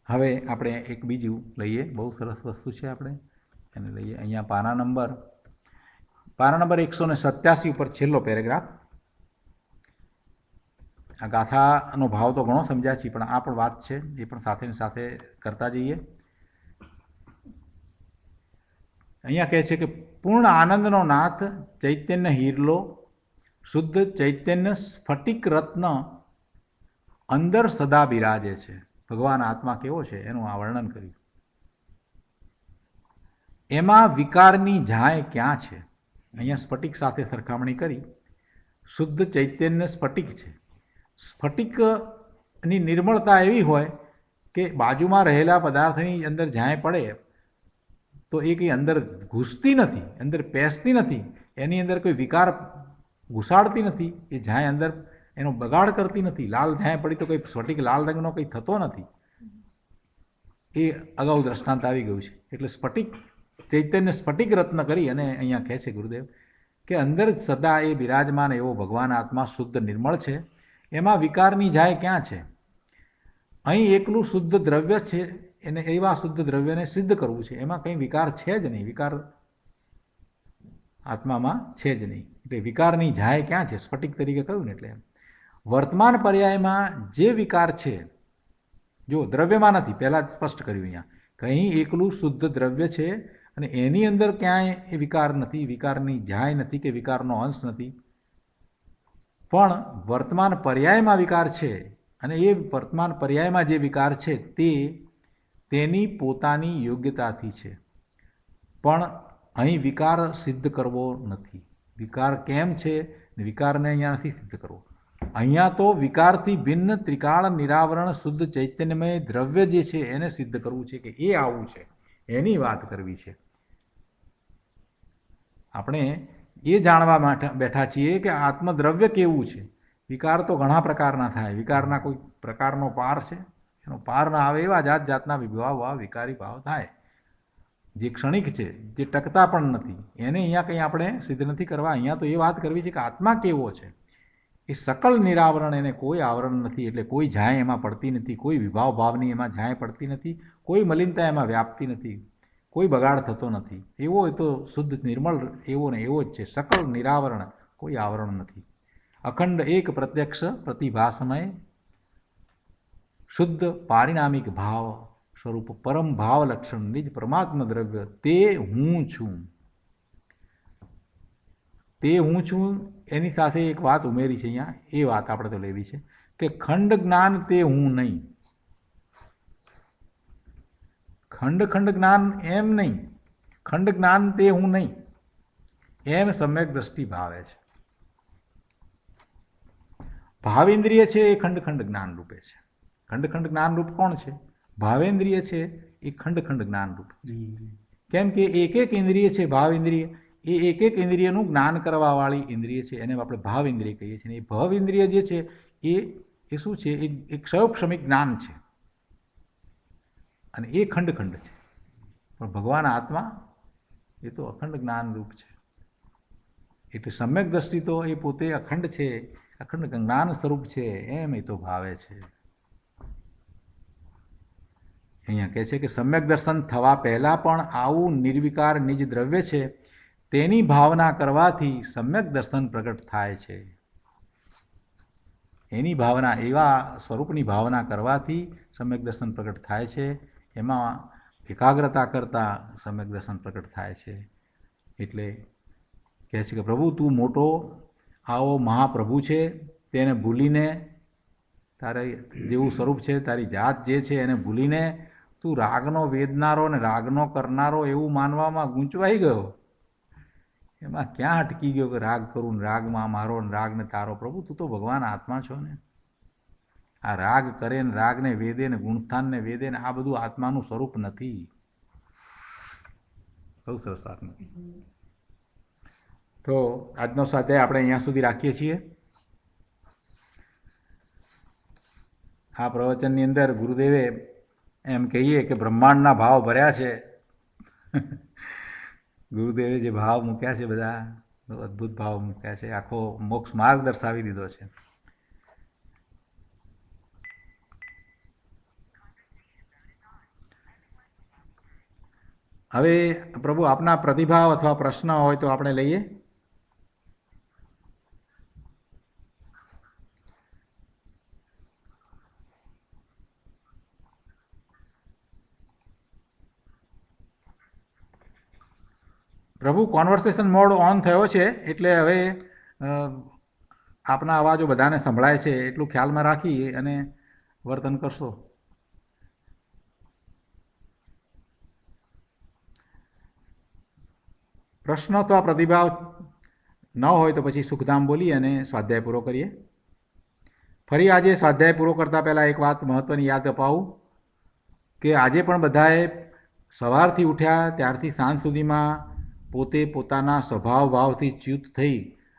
હવે આપણે એક બીજું લઈએ, બહુ સરસ વસ્તુ છે, આપણે એને લઈએ. અહીંયા પાના નંબર 187 ઉપર છેલ્લો પેરેગ્રાફ. આ ગાથાનો ભાવ તો ઘણો સમજ્યા છીએ, પણ આ પણ વાત છે, એ પણ સાથે ને સાથે કરતા જઈએ. અહીંયા કહે છે કે પૂર્ણ આનંદનો નાથ ચૈતન્ય હીરલો શુદ્ધ ચૈતન્ય સ્ફટિક રત્ન અંદર સદા બિરાજે છે. ભગવાન આત્મા કેવો છે એનું આ વર્ણન કર્યું. એમાં વિકારની ઝાય ક્યાં છે? અહીંયા સ્ફટિક સાથે સરખામણી કરી. શુદ્ધ ચૈતન્ય સ્ફટિક છે. સ્ફટિકની નિર્મળતા એવી હોય કે બાજુમાં રહેલા પદાર્થની અંદર ઝાય પડે તો એ કંઈ અંદર ઘૂસતી નથી, અંદર પેસતી નથી, એની અંદર કોઈ વિકાર ઘુસાડતી નથી. એ ઝાય અંદર એનો બગાડ કરતી નથી. લાલ ઝાય પડી તો કોઈ સ્ફટિક લાલ રંગનો કંઈ થતો નથી. એ અગાઉ દ્રષ્ટાંત આવી ગયું છે. એટલે સ્ફટિક ચૈતન્ય સ્ફટિક રત્ન કરી અને અહીંયા કહે છે ગુરુદેવ કે અંદર જ સદા એ બિરાજમાન એવો ભગવાન આત્મા શુદ્ધ નિર્મળ છે, એમાં વિકારની જાય ક્યાં છે? અહીં એકલું શુદ્ધ દ્રવ્ય છે, એને એવા શુદ્ધ દ્રવ્યને સિદ્ધ કરવું છે, એમાં કંઈ વિકાર છે જ નહીં, વિકાર આત્મામાં છે જ નહીં. એટલે વિકારની જાય ક્યાં છે? સ્ફટિક તરીકે કહ્યું ને. એટલે વર્તમાન પર્યાયમાં જે વિકાર છે, જો દ્રવ્યમાં નથી, પહેલાં જ સ્પષ્ટ કર્યું અહીંયા, કંઈ એકલું શુદ્ધ દ્રવ્ય છે અને એની અંદર ક્યાંય એ વિકાર નથી, વિકારની જાય નથી કે વિકારનો અંશ નથી. પણ વર્તમાન પર્યાયમાં વિકાર છે અને એ વર્તમાન પર્યાયમાં જે વિકાર છે તે તેની પોતાની યોગ્યતાથી છે, પણ અહીં વિકાર સિદ્ધ કરવો નથી. વિકાર કેમ છે? વિકારને અહીંયા નથી સિદ્ધ કરવો. અહીંયા તો વિકારથી ભિન્ન ત્રિકાળ નિરાવરણ શુદ્ધ ચૈતન્યમય દ્રવ્ય જે છે એને સિદ્ધ કરવું છે કે એ આવું છે, એની વાત કરવી છે. આપણે એ જાણવા માટે બેઠા છીએ કે આત્મદ્રવ્ય કેવું છે. વિકાર તો ઘણા પ્રકારના થાય, વિકારના કોઈ પ્રકારનો પાર છે? એનો પાર ના આવે એવા જાત જાતના વિભાવ વિકારી ભાવ થાય, જે ક્ષણિક છે, જે ટકતા પણ નથી, એને અહીંયા કંઈ આપણે સિદ્ધ નથી કરવા. અહીંયા તો એ વાત કરવી છે કે આત્મા કેવો છે, એ સકલ નિરાવરણ, એને કોઈ આવરણ નથી, એટલે કોઈ જાય એમાં પડતી નથી, કોઈ વિભાવ ભાવની એમાં જાય પડતી નથી, કોઈ મલિનતા એમાં વ્યાપતી નથી, કોઈ બગાડ થતો નથી. એવો એ તો શુદ્ધ નિર્મળ એવો ને એવો જ છે, સકલ નિરાવરણ, કોઈ આવરણ નથી. અખંડ એક પ્રત્યક્ષ પ્રતિભાસમય શુદ્ધ પારિણામિક ભાવ સ્વરૂપ પરમ ભાવ લક્ષણ નિજ પરમાત્મા દ્રવ્ય તે હું છું. તે હું છું એની સાથે એક વાત ઉમેરી છે અહીંયા, એ વાત આપણે તો લેવી છે કે ખંડ જ્ઞાન તે હું નહીં. ખંડ જ્ઞાન એમ નહીં, ખંડ જ્ઞાન તે હું નહીં એમ સમ્યક દ્રષ્ટિ ભાવે છે. ભાવેન્દ્રિય છે એ ખંડ જ્ઞાન રૂપે છે. ખંડ જ્ઞાન રૂપ કોણ છે? ભાવેન્દ્રિય છે એ ખંડ જ્ઞાન રૂપ છે. કેમ કે એક ઇન્દ્રિય છે ભાવેન્દ્રિય, એ એક ઇન્દ્રિયનું જ્ઞાન કરવાવાળી ઇન્દ્રિય છે, એને આપણે ભાવ ઇન્દ્રિય કહીએ છીએ. એ ભવ ઇન્દ્રિય જે છે એ શું છે? એ ક્ષયોક્ષમિક જ્ઞાન છે અને એ ખંડ છે. પણ ભગવાન આત્મા એ તો અખંડ જ્ઞાન રૂપ છે. એટલે સમ્યક દ્રષ્ટિ તો એ પોતે અખંડ છે, અખંડ જ્ઞાન સ્વરૂપ છે, એમ એ તો ભાવે છે. અહીંયા કહે છે કે સમ્યક દર્શન થવા પહેલાં પણ આવું નિર્વિકાર નિજ દ્રવ્ય છે તેની ભાવના કરવાથી સમ્યક દર્શન પ્રગટ થાય છે. એની ભાવના, એવા સ્વરૂપની ભાવના કરવાથી સમ્યક દર્શન પ્રગટ થાય છે. એમાં એકાગ્રતા કરતાં સમ્યક દર્શન પ્રગટ થાય છે. એટલે કહે છે કે પ્રભુ તું મોટો આવો મહાપ્રભુ છે, તેને ભૂલીને, તારે જેવું સ્વરૂપ છે, તારી જાત જે છે એને ભૂલીને તું રાગનો વેદનારો ને રાગનો કરનારો એવું માનવામાં ગૂંચવાઈ ગયો. એમાં ક્યાં અટકી ગયો કે રાગ કરું ને રાગમાં મારો ને રાગને તારો? પ્રભુ તું તો ભગવાન આત્મા છો ને. આ રાગ કરે ને રાગને વેદે ને ગુણસ્થાનને વેદે ને આ બધું આત્માનું સ્વરૂપ નથી. બહુ સરસ વાત નથી. તો આજનો સ્વાધ્યાય આપણે અહીંયા સુધી રાખીએ છીએ. આ પ્રવચનની અંદર ગુરુદેવે એમ કહીએ કે બ્રહ્માંડના ભાવ ભર્યા છે. ગુરુદેવે જે ભાવ મૂક્યા છે, બધા અદ્ભુત ભાવ મૂક્યા છે, આખો મોક્ષ માર્ગ દર્શાવી દીધો છે. હવે પ્રભુ આપના પ્રતિભાવ અથવા પ્રશ્ન હોય તો આપણે લઈએ. પ્રભુ કોન્વર્સેશન મોડ ઓન થયો છે, એટલે હવે આપના અવાજો બધાને સંભળાય છે એટલું ખ્યાલમાં રાખી અને વર્તન કરશો. પ્રશ્ન અથવા પ્રતિભાવ ન હોય તો પછી સુખધામ બોલી અને સ્વાધ્યાય પૂરો કરીએ. ફરી આજે સ્વાધ્યાય પૂરો કરતાં પહેલાં એક વાત મહત્ત્વની યાદ અપાવું કે આજે પણ બધાએ સવારથી ઉઠ્યા ત્યારથી સાંજ સુધીમાં પોતે પોતાના સ્વભાવ ભાવથી ચ્યુત થઈ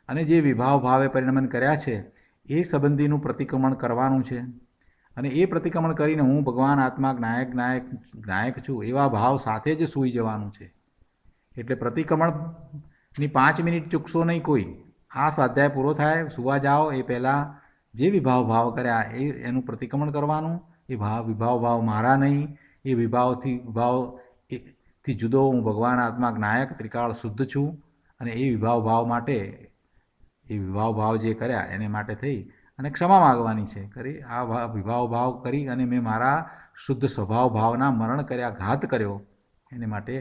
અને જે વિભાવ ભાવે પરિણમન કર્યા છે એ સંબંધીનું પ્રતિક્રમણ કરવાનું છે. અને એ પ્રતિક્રમણ કરીને હું ભગવાન આત્મા જ્ઞાયક છું એવા ભાવ સાથે જ સૂઈ જવાનું છે. એટલે પ્રતિક્રમણની 5 મિનિટ ચૂકશો નહીં કોઈ. આ સ્વાધ્યાય પૂરો થાય, સુવા જાઓ એ પહેલાં જે વિભાવ કર્યા એનું પ્રતિક્રમણ કરવાનું. એ વિભાવ મારા નહીં, એ વિભાવથી જુદો હું ભગવાન આત્મા જ્ઞાયક ત્રિકાળ શુદ્ધ છું. અને એ વિભાવ માટે એ વિભાવ જે કર્યા એને માટે થઈ અને ક્ષમા માગવાની છે. કરી આ વિભાવ કરી અને મેં મારા શુદ્ધ સ્વભાવ ભાવના મરણ કર્યા, ઘાત કર્યો, એને માટે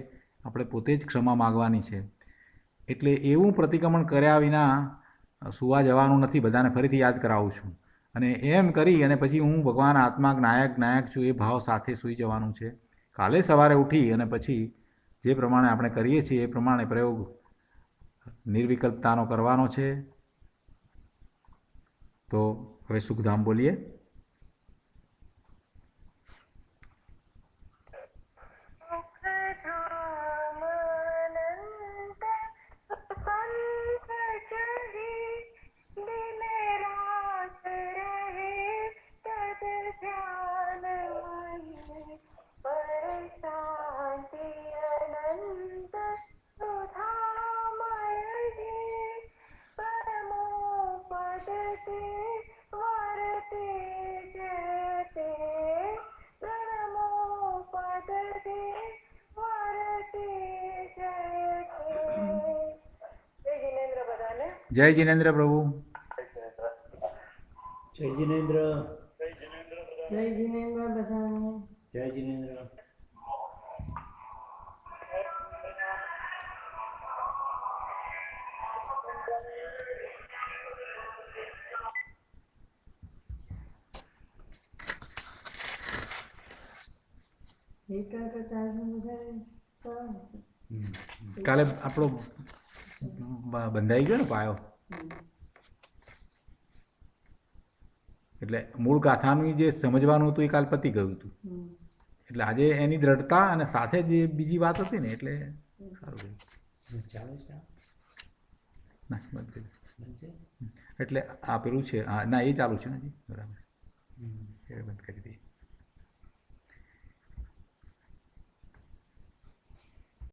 આપણે પોતે જ ક્ષમા માગવાની છે. એટલે એવું પ્રતિક્રમણ કર્યા વિના સુવા જવાનું નથી. બધાને ફરીથી યાદ કરાવું છું. અને એમ કરી અને પછી હું ભગવાન આત્મા જ્ઞાયક છું એ ભાવ સાથે સૂઈ જવાનું છે. કાલે સવારે ઉઠી અને પછી જે પ્રમાણે આપણે કરીએ છીએ એ પ્રમાણે પ્રયોગ નિર્વિકલ્પતાનો કરવાનો છે. તો હવે સુખધામ બોલીએ. જય જિનેન્દ્ર પ્રભુ.
જય જિનેન્દ્ર.
જય જિનેન્દ્ર બધાને.
જય જિનેન્દ્ર.
કાલે આપણો બંધાઈ ગયો ને પાયો. એટલે મૂળ ગાથાનું જે સમજવાનું હતું એ કાલ પતી ગયું હતું. એટલે આજે એની દ્રઢતા અને સાથે જે બીજી વાત હતી ને એટલે સારું
ચાલે છે
ના બંધ કરી. એટલે આ પેલું છે ના એ ચાલુ છે ને જી બરાબર એ બંધ કરી દઈએ.